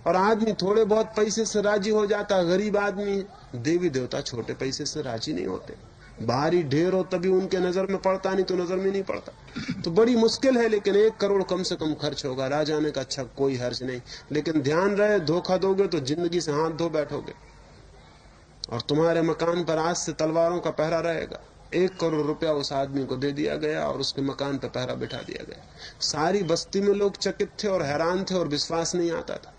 और आदमी थोड़े बहुत पैसे से राजी हो जाता, गरीब आदमी है। देवी देवता छोटे पैसे से राजी नहीं होते, भारी ढेर हो तभी उनके नजर में पड़ता, नहीं तो नजर में नहीं पड़ता। तो बड़ी मुश्किल है, लेकिन 1 करोड़ कम से कम खर्च होगा। राजा ने कहा अच्छा कोई हर्ज नहीं, लेकिन ध्यान रहे धोखा दोगे तो जिंदगी से हाथ धो बैठोगे, और तुम्हारे मकान पर आज से तलवारों का पहरा रहेगा। 1 करोड़ रुपया उस आदमी को दे दिया गया और उसके मकान पर पहरा बिठा दिया गया। सारी बस्ती में लोग चकित थे और हैरान थे और विश्वास नहीं आता था,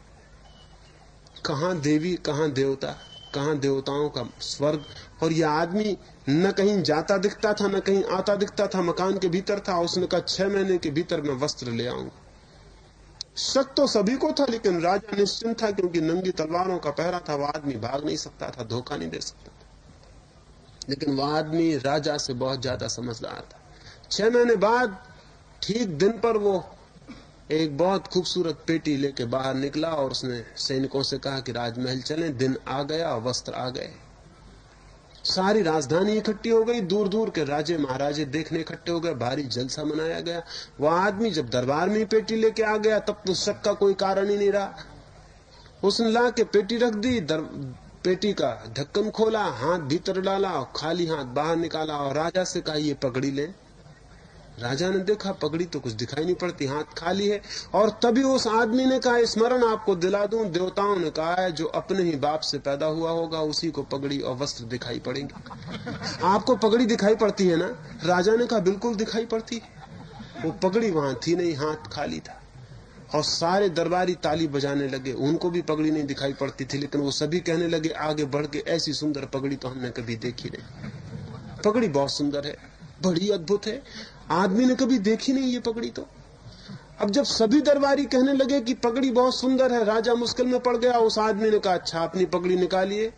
कहां देवी कहां देवता, कहां देवताओं का स्वर्ग। और यह आदमी न कहीं जाता दिखता था न कहीं आता दिखता था, मकान के भीतर था। उसने कहा 6 महीने के भीतर मैं वस्त्र ले आऊंगा। शक तो सभी को था, लेकिन राजा निश्चिंत था, क्योंकि नंगी तलवारों का पहरा था। वह आदमी भाग नहीं सकता था, धोखा नहीं दे सकता था। लेकिन वह आदमी राजा से बहुत ज्यादा समझदार था। 6 महीने बाद ठीक दिन पर वो एक बहुत खूबसूरत पेटी लेके बाहर निकला और उसने सैनिकों से कहा कि राजमहल चलें। दिन आ गया, वस्त्र आ गए, सारी राजधानी इकट्ठी हो गई, दूर दूर के राजे महाराजे देखने इकट्ठे हो गए, भारी जलसा मनाया गया। वह आदमी जब दरबार में पेटी लेके आ गया तब तो शक का कोई कारण ही नहीं रहा। उसने ला के पेटी रख दी, पेटी का ढक्कन खोला, हाथ भीतर डाला और खाली हाथ बाहर निकाला और राजा से कहा ये पगड़ी ले। राजा ने देखा पगड़ी तो कुछ दिखाई नहीं पड़ती, हाथ खाली है। और तभी उस आदमी ने कहा स्मरण आपको दिला दूं, देवताओं ने कहा है जो अपने ही बाप से पैदा हुआ होगा उसी को पगड़ी और वस्त्र दिखाई पड़ेंगे। आपको पगड़ी दिखाई पड़ती है ना? राजा ने कहा बिल्कुल दिखाई पड़ती। वो पगड़ी वहां थी नहीं, हाथ खाली था। और सारे दरबारी ताली बजाने लगे, उनको भी पगड़ी नहीं दिखाई पड़ती थी, लेकिन वो सभी कहने लगे आगे बढ़ के ऐसी सुंदर पगड़ी तो हमने कभी देखी नहीं। पगड़ी बहुत सुंदर है, बड़ी अद्भुत है, आदमी ने कभी देखी नहीं ये पगड़ी तो। अब जब सभी दरबारी कहने लगे कि पगड़ी बहुत सुंदर है, राजा मुश्किल में पड़ गया। उस आदमी ने कहा अच्छा अपनी पगड़ी निकालिए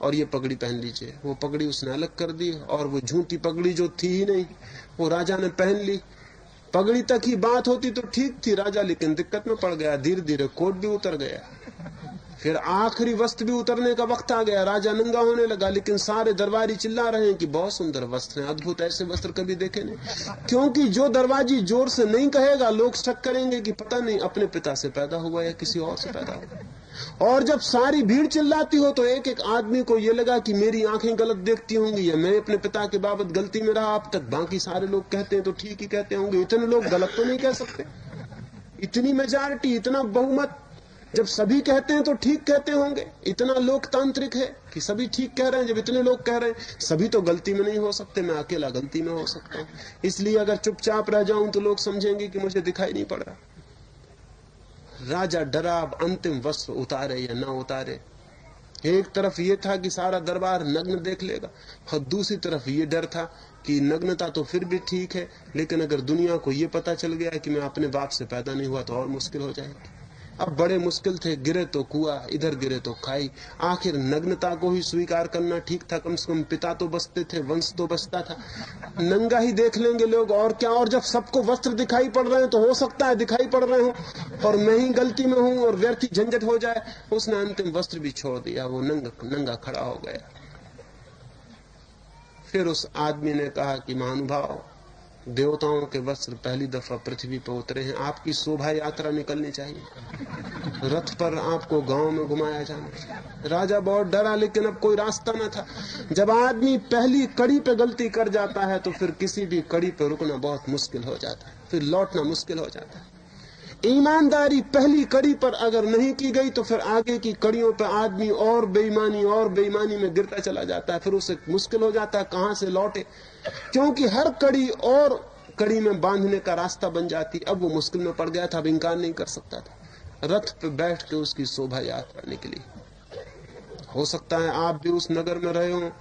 और ये पगड़ी पहन लीजिए। वो पगड़ी उसने अलग कर दी और वो झूठी पगड़ी जो थी ही नहीं वो राजा ने पहन ली। पगड़ी तक ही बात होती तो ठीक थी राजा, लेकिन दिक्कत में पड़ गया। धीरे धीरे कोट भी उतर गया, फिर आखिरी वस्त्र भी उतरने का वक्त आ गया, राजा नंगा होने लगा। लेकिन सारे दरबारी चिल्ला रहे हैं कि बहुत सुंदर वस्त्र हैं, अद्भुत, ऐसे वस्त्र कभी देखे नहीं। क्योंकि जो दरवाजी जोर से नहीं कहेगा लोग शक करेंगे कि पता नहीं अपने पिता से पैदा हुआ या किसी और से पैदा हुआ। और जब सारी भीड़ चिल्लाती हो तो एक एक आदमी को यह लगा कि मेरी आंखें गलत देखती होंगी या मैं अपने पिता के बाबत गलती में रहा अब तक, बाकी सारे लोग कहते हैं तो ठीक ही कहते होंगे, इतने लोग गलत तो नहीं कह सकते। इतनी मेजॉरिटी, इतना बहुमत, जब सभी कहते हैं तो ठीक कहते होंगे। इतना लोकतांत्रिक है कि सभी ठीक कह रहे हैं। जब इतने लोग कह रहे हैं सभी तो गलती में नहीं हो सकते, मैं अकेला गलती में हो सकता हूं, इसलिए अगर चुपचाप रह जाऊं तो लोग समझेंगे कि मुझे दिखाई नहीं पड़ रहा। राजा डरा अब अंतिम वस्त्र उतारे या ना उतारे। एक तरफ ये था कि सारा दरबार नग्न देख लेगा और दूसरी तरफ ये डर था कि नग्नता तो फिर भी ठीक है, लेकिन अगर दुनिया को ये पता चल गया कि मैं अपने बाप से पैदा नहीं हुआ तो और मुश्किल हो जाएगी। अब बड़े मुश्किल थे, गिरे तो कुआ, इधर गिरे तो खाई। आखिर नग्नता को ही स्वीकार करना ठीक था, कम से कम पिता तो बचते थे, वंश तो बचता था। नंगा ही देख लेंगे लोग और क्या। और जब सबको वस्त्र दिखाई पड़ रहे हैं तो हो सकता है दिखाई पड़ रहे हो और मैं ही गलती में हूं और व्यर्थ झंझट हो जाए। उसने अंतिम वस्त्र भी छोड़ दिया, वो नंगा खड़ा हो गया। फिर उस आदमी ने कहा कि महानुभाव, देवताओं के वस्त्र पहली दफा पृथ्वी पर उतरे हैं, आपकी शोभा यात्रा निकलनी चाहिए, रथ पर आपको गांव में घुमाया जाना चाहिए। राजा बहुत डरा, लेकिन अब कोई रास्ता न था। जब आदमी पहली कड़ी पे गलती कर जाता है तो फिर किसी भी कड़ी पे रुकना बहुत मुश्किल हो जाता है, फिर लौटना मुश्किल हो जाता है। ईमानदारी पहली कड़ी पर अगर नहीं की गई तो फिर आगे की कड़ियों पर आदमी और बेईमानी में गिरता चला जाता है, फिर उसे मुश्किल हो जाता है कहां से लौटे, क्योंकि हर कड़ी और कड़ी में बांधने का रास्ता बन जाती। अब वो मुश्किल में पड़ गया था, अब इंकार नहीं कर सकता था। रथ पे बैठ के उसकी शोभा यात्रा निकली। हो सकता है आप भी उस नगर में रहे हो,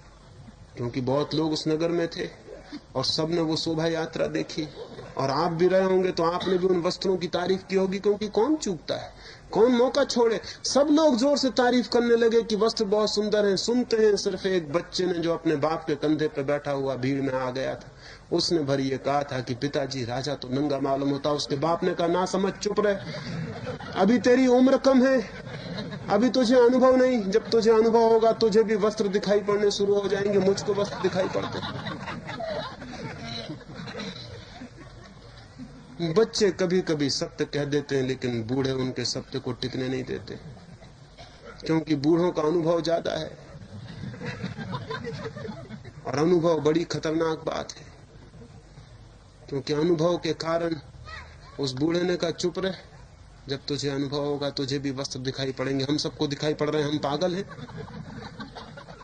क्योंकि बहुत लोग उस नगर में थे और सबने वो शोभा यात्रा देखी, और आप भी रहे होंगे तो आपने भी उन वस्त्रों की तारीफ की होगी, क्योंकि कौन चूकता है, कौन मौका छोड़े। सब लोग जोर से तारीफ करने लगे कि वस्त्र बहुत सुंदर हैं। सुनते हैं सिर्फ एक बच्चे ने जो अपने बाप के कंधे पे बैठा हुआ भीड़ में आ गया था, उसने भरी ये कहा था कि पिताजी राजा तो नंगा मालूम होता। उसके बाप ने कहा ना समझ, चुप रहे, अभी तेरी उम्र कम है, अभी तुझे अनुभव नहीं, जब तुझे अनुभव होगा तुझे भी वस्त्र दिखाई पड़ने शुरू हो जाएंगे। मुझको वस्त्र दिखाई पड़ते। बच्चे कभी कभी सत्य कह देते हैं, लेकिन बूढ़े उनके सत्य को टिकने नहीं देते, क्योंकि बूढ़ों का अनुभव ज्यादा है और अनुभव बड़ी खतरनाक बात है। क्योंकि अनुभव के कारण उस बूढ़े ने कहा चुप रहे, जब तुझे अनुभव होगा तुझे भी वस्त्र दिखाई पड़ेंगे। हम सबको दिखाई पड़ रहे हैं, हम पागल हैं।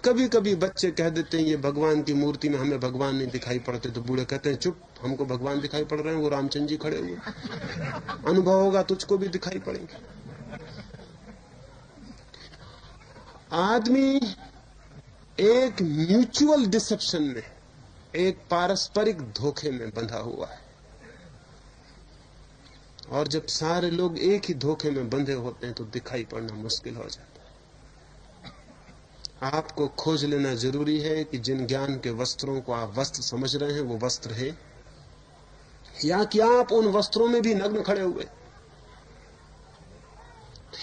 कभी कभी बच्चे कह देते हैं ये भगवान की मूर्ति में हमें भगवान नहीं दिखाई पड़ते, तो बूढ़े कहते हैं चुप, हमको भगवान दिखाई पड़ रहे हैं, वो रामचंद्र जी खड़े हुए। अनुभव होगा तुझको भी दिखाई पड़ेंगे। आदमी एक म्यूचुअल डिसेप्शन में, एक पारस्परिक धोखे में बंधा हुआ है, और जब सारे लोग एक ही धोखे में बंधे होते हैं तो दिखाई पड़ना मुश्किल हो जाता है। आपको खोज लेना जरूरी है कि जिन ज्ञान के वस्त्रों को आप वस्त्र समझ रहे हैं वो वस्त्र है या कि आप उन वस्त्रों में भी नग्न खड़े हुए।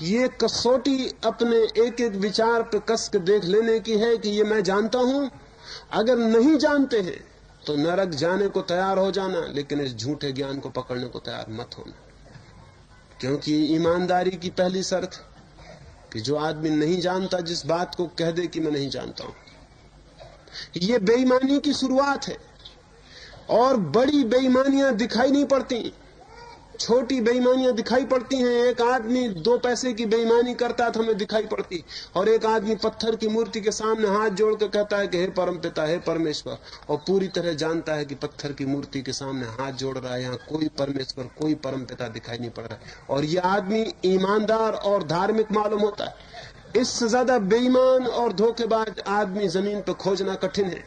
ये कसौटी अपने एक एक विचार पे कस के देख लेने की है कि ये मैं जानता हूं। अगर नहीं जानते हैं तो नरक जाने को तैयार हो जाना, लेकिन इस झूठे ज्ञान को पकड़ने को तैयार मत होना, क्योंकि ईमानदारी की पहली शर्त कि जो आदमी नहीं जानता जिस बात को कह दे कि मैं नहीं जानता हूं। ये बेईमानी की शुरुआत है, और बड़ी बेईमानियां दिखाई नहीं पड़ती, छोटी बेईमानियां दिखाई पड़ती हैं। एक आदमी 2 पैसे की बेईमानी करता है तो हमें दिखाई पड़ती, और एक आदमी पत्थर की मूर्ति के सामने हाथ जोड़ कर कहता है कि हे परमपिता, हे परमेश्वर, और पूरी तरह जानता है कि पत्थर की मूर्ति के सामने हाथ जोड़ रहा है, यहाँ कोई परमेश्वर, कोई परमपिता दिखाई नहीं पड़ रहा है, और यह आदमी ईमानदार और धार्मिक मालूम होता है। इससे ज्यादा बेईमान और धोखेबाज आदमी जमीन पर खोजना कठिन है।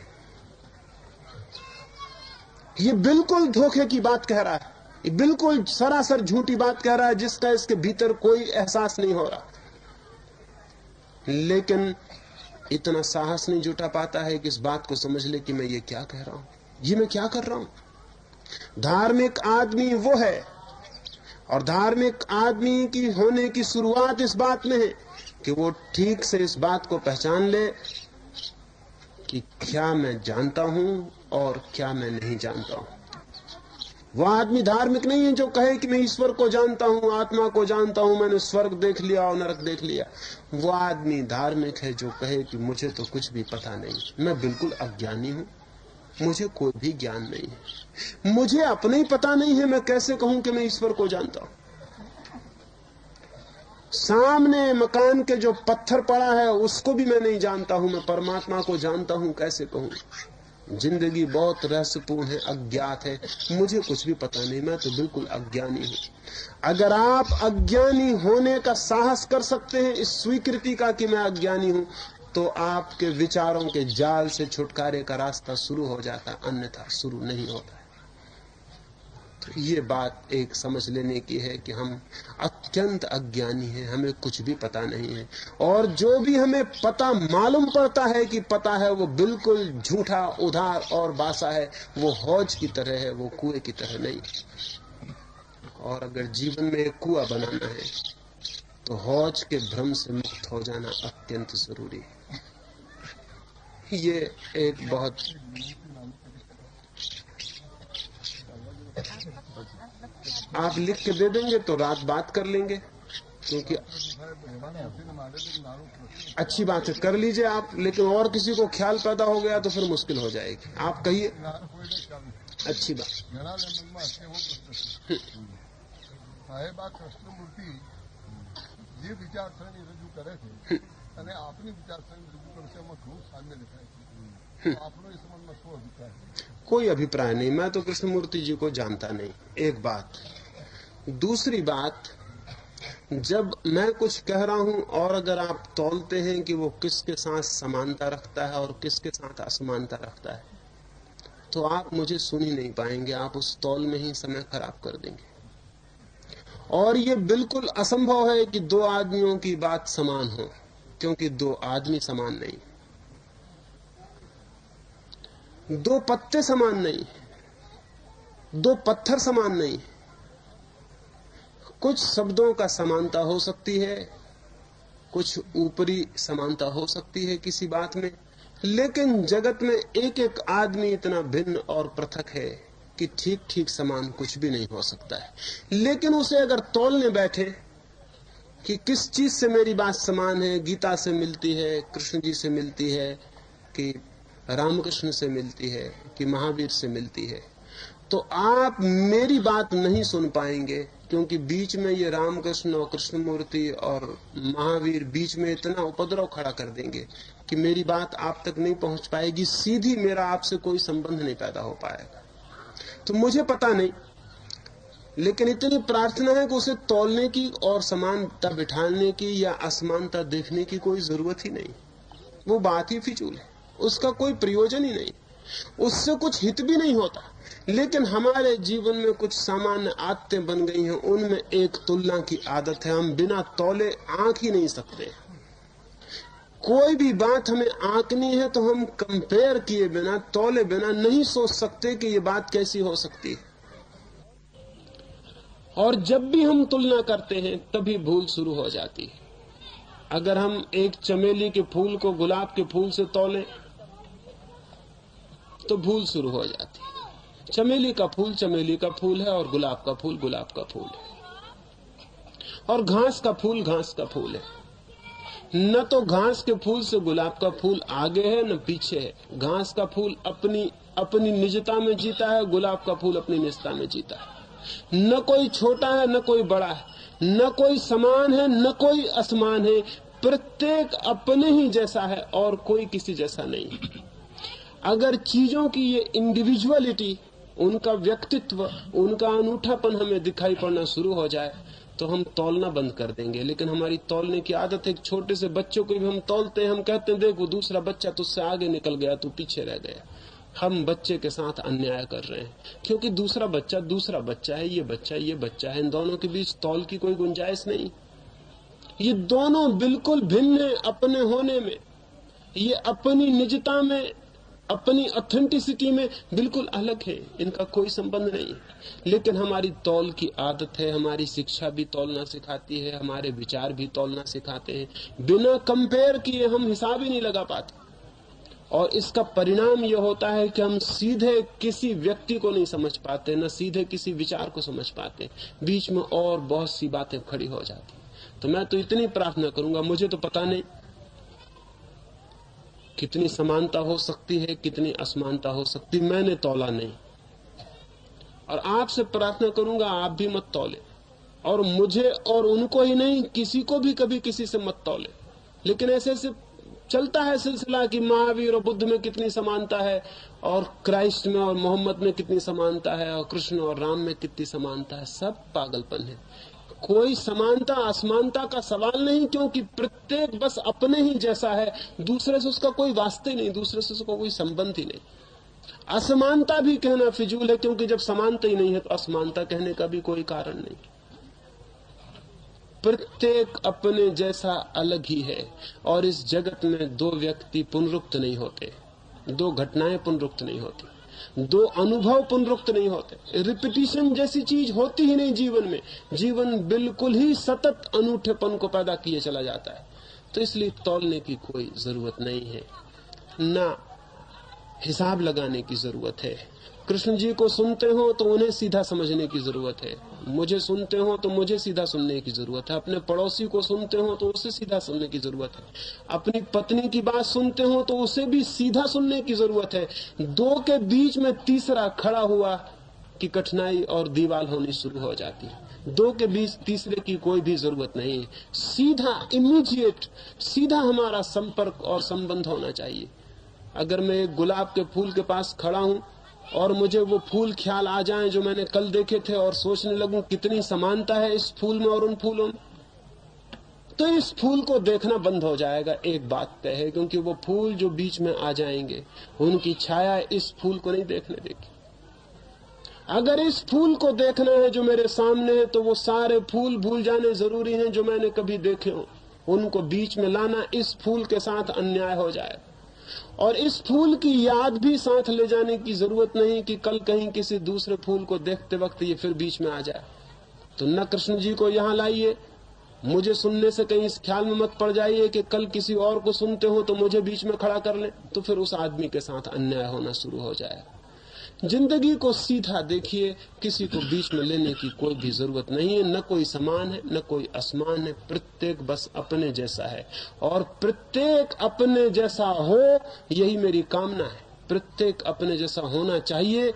ये बिल्कुल धोखे की बात कह रहा है, ये बिल्कुल सरासर झूठी बात कह रहा है, जिसका इसके भीतर कोई एहसास नहीं हो रहा, लेकिन इतना साहस नहीं जुटा पाता है कि इस बात को समझ ले कि मैं ये क्या कह रहा हूं, ये मैं क्या कर रहा हूं। धार्मिक आदमी वो है, और धार्मिक आदमी की होने की शुरुआत इस बात में है कि वो ठीक से इस बात को पहचान ले कि क्या मैं जानता हूं और क्या मैं नहीं जानता हूं। वह आदमी धार्मिक नहीं है जो कहे कि मैं ईश्वर को जानता हूं, आत्मा को जानता हूं, मैंने स्वर्ग देख लिया और नरक देख लिया। वह आदमी धार्मिक है जो कहे कि मुझे तो कुछ भी पता नहीं, मैं बिल्कुल अज्ञानी हूं, मुझे कोई भी ज्ञान नहीं है, मुझे अपने ही पता नहीं है, मैं कैसे कहूं कि मैं ईश्वर को जानता हूं। सामने मकान के जो पत्थर पड़ा है उसको भी मैं नहीं जानता हूं, मैं परमात्मा को जानता हूं, कैसे कहूं। जिंदगी बहुत रहस्यपूर्ण है, अज्ञात है, मुझे कुछ भी पता नहीं, मैं तो बिल्कुल अज्ञानी हूं। अगर आप अज्ञानी होने का साहस कर सकते हैं, इस स्वीकृति का कि मैं अज्ञानी हूं, तो आपके विचारों के जाल से छुटकारे का रास्ता शुरू हो जाता है, अन्यथा शुरू नहीं होता। तो ये बात एक समझ लेने की है कि हम अत्यंत अज्ञानी हैं, हमें कुछ भी पता नहीं है, और जो भी हमें पता मालूम पड़ता है कि पता है, वो बिल्कुल झूठा, उधार और बासा है, वो हौज की तरह है, वो कुएं की तरह नहीं। और अगर जीवन में एक कुआं बनाना है तो हौज के भ्रम से मुक्त हो जाना अत्यंत जरूरी है। ये एक बहुत आप लिख के दे देंगे तो रात बात कर लेंगे, क्योंकि अच्छी बात है, कर लीजिए आप, लेकिन और किसी को ख्याल पैदा हो गया तो फिर मुश्किल हो जाएगी। आप कहिए। अच्छी बात। સાહેબ આ કૃષ્ણમૂર્તિ જે વિચારસરણી રજૂ કરે છે અને આપની વિચારસરણી રજૂ કરે છે એમાં ઘણું સામ્ય દેખાય છે, આપનો એ સંબંધમાં શું અભિપ્રાય છે? कोई अभिप्राय नहीं, मैं तो कृष्णमूर्ति जी को जानता नहीं, एक बात। दूसरी बात, जब मैं कुछ कह रहा हूं और अगर आप तौलते हैं कि वो किसके साथ समानता रखता है और किसके साथ असमानता रखता है, तो आप मुझे सुन ही नहीं पाएंगे, आप उस तौल में ही समय खराब कर देंगे। और ये बिल्कुल असंभव है कि 2 आदमियों की बात समान हो, क्योंकि 2 आदमी समान नहीं, 2 पत्ते समान नहीं, 2 पत्थर समान नहीं। कुछ शब्दों का समानता हो सकती है, कुछ ऊपरी समानता हो सकती है किसी बात में, लेकिन जगत में एक एक आदमी इतना भिन्न और पृथक है कि ठीक ठीक समान कुछ भी नहीं हो सकता है। लेकिन उसे अगर तौलने बैठे कि किस चीज से मेरी बात समान है, गीता से मिलती है, कृष्ण जी से मिलती है, कि रामकृष्ण से मिलती है, कि महावीर से मिलती है, तो आप मेरी बात नहीं सुन पाएंगे, क्योंकि बीच में ये रामकृष्ण और कृष्णमूर्ति और महावीर बीच में इतना उपद्रव खड़ा कर देंगे कि मेरी बात आप तक नहीं पहुंच पाएगी, सीधी मेरा आपसे कोई संबंध नहीं पैदा हो पाएगा। तो मुझे पता नहीं, लेकिन इतनी प्रार्थना है कि उसे तौलने की और समानता बिठाने की या असमानता देखने की कोई जरूरत ही नहीं। वो बात ही फिजूल है, उसका कोई प्रयोजन ही नहीं, उससे कुछ हित भी नहीं होता। लेकिन हमारे जीवन में कुछ सामान्य आदतें बन गई हैं, उनमें एक तुलना की आदत है। हम बिना तौले आंक ही नहीं सकते। कोई भी बात हमें आंकनी है तो हम कंपेयर किए बिना, तौले बिना नहीं सोच सकते कि ये बात कैसी हो सकती है। और जब भी हम तुलना करते हैं तभी भूल शुरू हो जाती है। अगर हम एक चमेली के फूल को गुलाब के फूल से तौलें तो भूल शुरू हो जाती है। चमेली का फूल है और गुलाब का फूल गुलाब का फूल है, और घास का फूल घास का फूल है। न तो घास के फूल से गुलाब का फूल आगे है न पीछे है। घास का फूल अपनी निजता में जीता है, गुलाब का फूल अपनी निजता में जीता है। न कोई छोटा है न कोई बड़ा है, न कोई समान है न कोई असमान है। प्रत्येक अपने ही जैसा है और कोई किसी जैसा नहीं। अगर चीजों की ये इंडिविजुअलिटी, उनका व्यक्तित्व, उनका अनूठापन हमें दिखाई पड़ना शुरू हो जाए तो हम तौलना बंद कर देंगे। लेकिन हमारी तौलने की आदत है। एक छोटे से बच्चों को भी हम तौलते हैं, हम कहते हैं देख वो दूसरा बच्चा तुझसे आगे निकल गया, तू पीछे रह गया। हम बच्चे के साथ अन्याय कर रहे हैं, क्योंकि दूसरा बच्चा है, ये बच्चा है। इन दोनों के बीच तौल की कोई गुंजाइश नहीं। ये दोनों बिल्कुल भिन्न है अपने होने में, ये अपनी निजता में, अपनी ऑथेंटिसिटी में बिल्कुल अलग है, इनका कोई संबंध नहीं। लेकिन हमारी तौल की आदत है, हमारी शिक्षा भी तौलना सिखाती है, हमारे विचार भी तौलना सिखाते हैं। बिना कंपेयर किए हम हिसाब ही नहीं लगा पाते, और इसका परिणाम यह होता है कि हम सीधे किसी व्यक्ति को नहीं समझ पाते, न सीधे किसी विचार को समझ पाते। बीच में और बहुत सी बातें खड़ी हो जाती। तो मैं तो इतनी प्रार्थना करूंगा, मुझे तो पता नहीं कितनी समानता हो सकती है, कितनी असमानता हो सकती, मैंने तौला नहीं। और आपसे प्रार्थना करूंगा आप भी मत तौले, और मुझे और उनको ही नहीं, किसी को भी कभी किसी से मत तौले। लेकिन ऐसे ऐसे चलता है सिलसिला कि महावीर और बुद्ध में कितनी समानता है, और क्राइस्ट में और मोहम्मद में कितनी समानता है, और कृष्ण और राम में कितनी समानता है। सब पागलपन है। कोई समानता असमानता का सवाल नहीं, क्योंकि प्रत्येक बस अपने ही जैसा है, दूसरे से उसका कोई वास्ते नहीं, दूसरे से उसका कोई संबंध ही नहीं। असमानता भी कहना फिजूल है, क्योंकि जब समानता ही नहीं है तो असमानता कहने का भी कोई कारण नहीं। प्रत्येक अपने जैसा अलग ही है, और इस जगत में दो व्यक्ति पुनरुक्त नहीं होते, दो घटनाएं पुनरुक्त नहीं होती, दो अनुभव पुनरुक्त नहीं होते। रिपीटिशन जैसी चीज होती ही नहीं जीवन में। जीवन बिल्कुल ही सतत अनूठेपन को पैदा किए चला जाता है। तो इसलिए तौलने की कोई जरूरत नहीं है, ना हिसाब लगाने की जरूरत है। कृष्ण जी को सुनते हो तो उन्हें सीधा समझने की जरूरत है, मुझे सुनते हो तो मुझे सीधा सुनने की जरूरत है, अपने पड़ोसी को सुनते हो तो उसे सीधा सुनने की जरूरत है, अपनी पत्नी की बात सुनते हो तो उसे भी सीधा सुनने की जरूरत है। दो के बीच में तीसरा खड़ा हुआ कि कठिनाई और दीवार होनी शुरू हो जाती है। दो के बीच तीसरे की कोई भी जरूरत नहीं है। सीधा, इमीडिएट, सीधा हमारा संपर्क और संबंध होना चाहिए। अगर मैं एक गुलाब के फूल के पास खड़ा हूं और मुझे वो फूल ख्याल आ जाएं जो मैंने कल देखे थे, और सोचने लगूं कितनी समानता है इस फूल में और उन फूलों में, तो इस फूल को देखना बंद हो जाएगा। एक बात तय है, क्योंकि वो फूल जो बीच में आ जाएंगे उनकी छाया इस फूल को नहीं देखने देगी। अगर इस फूल को देखना है जो मेरे सामने है, तो वो सारे फूल भूल जाने जरूरी हैं जो मैंने कभी देखे हो। उनको बीच में लाना इस फूल के साथ अन्याय हो जाए। और इस फूल की याद भी साथ ले जाने की जरूरत नहीं कि कल कहीं किसी दूसरे फूल को देखते वक्त ये फिर बीच में आ जाए। तो न कृष्ण जी को यहाँ लाइए, मुझे सुनने से कहीं इस ख्याल में मत पड़ जाइए कि कल किसी और को सुनते हो तो मुझे बीच में खड़ा कर ले, तो फिर उस आदमी के साथ अन्याय होना शुरू हो जाए। जिंदगी को सीधा देखिए, किसी को बीच में लेने की कोई भी जरूरत नहीं है। न कोई समान है न कोई असमान है, प्रत्येक बस अपने जैसा है, और प्रत्येक अपने जैसा हो यही मेरी कामना है। प्रत्येक अपने जैसा होना चाहिए,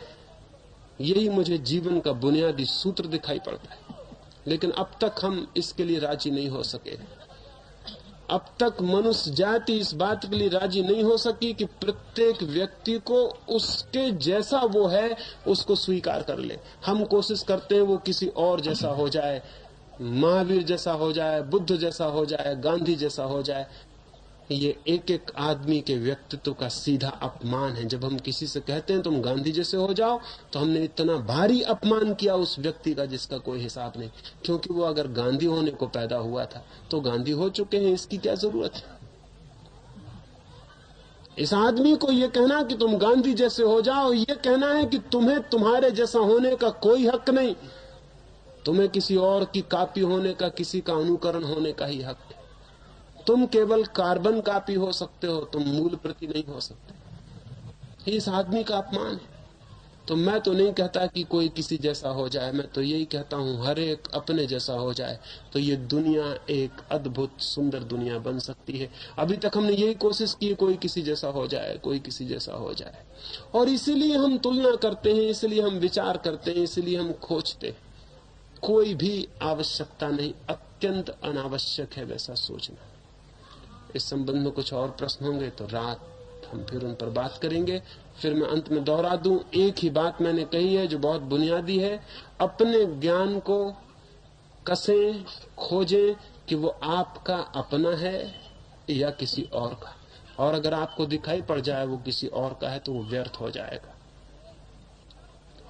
यही मुझे जीवन का बुनियादी सूत्र दिखाई पड़ता है। लेकिन अब तक हम इसके लिए राजी नहीं हो सके। अब तक मनुष्य जाति इस बात के लिए राजी नहीं हो सकी कि प्रत्येक व्यक्ति को उसके जैसा वो है उसको स्वीकार कर ले। हम कोशिश करते हैं वो किसी और जैसा हो जाए, महावीर जैसा हो जाए, बुद्ध जैसा हो जाए, गांधी जैसा हो जाए। ये एक एक आदमी के व्यक्तित्व का सीधा अपमान है। जब हम किसी से कहते हैं तुम गांधी जैसे हो जाओ, तो हमने इतना भारी अपमान किया उस व्यक्ति का जिसका कोई हिसाब नहीं। क्योंकि वो अगर गांधी होने को पैदा हुआ था तो गांधी हो चुके हैं, इसकी क्या जरूरत है। इस आदमी को ये कहना कि तुम गांधी जैसे हो जाओ, ये कहना है कि तुम्हें तुम्हारे जैसा होने का कोई हक नहीं। तुम्हें किसी और की कॉपी होने का, किसी का अनुकरण होने का ही हक है। तुम केवल कार्बन कॉपी हो सकते हो, तुम मूल प्रति नहीं हो सकते। इस आदमी का अपमान है। तो मैं तो नहीं कहता कि कोई किसी जैसा हो जाए, मैं तो यही कहता हूं हर एक अपने जैसा हो जाए तो ये दुनिया एक अद्भुत सुंदर दुनिया बन सकती है। अभी तक हमने यही कोशिश की, कोई किसी जैसा हो जाए, कोई किसी जैसा हो जाए, और इसीलिए हम तुलना करते हैं, इसलिए हम विचार करते हैं, इसलिए हम खोजते हैं। कोई भी आवश्यकता नहीं, अत्यंत अनावश्यक है वैसा सोचना। इस संबंध में कुछ और प्रश्न होंगे तो रात हम फिर उन पर बात करेंगे। फिर मैं अंत में दोहरा दूं, एक ही बात मैंने कही है जो बहुत बुनियादी है। अपने ज्ञान को कसें, खोजें कि वो आपका अपना है या किसी और का, और अगर आपको दिखाई पड़ जाए वो किसी और का है तो वो व्यर्थ हो जाएगा।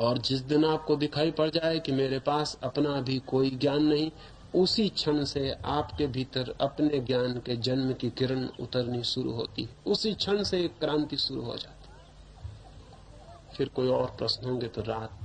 और जिस दिन आपको दिखाई पड़ जाए कि मेरे पास अपना भी कोई ज्ञान नहीं, उसी क्षण से आपके भीतर अपने ज्ञान के जन्म की किरण उतरनी शुरू होती है। उसी क्षण से एक क्रांति शुरू हो जाती। फिर कोई और प्रश्न होंगे तो रात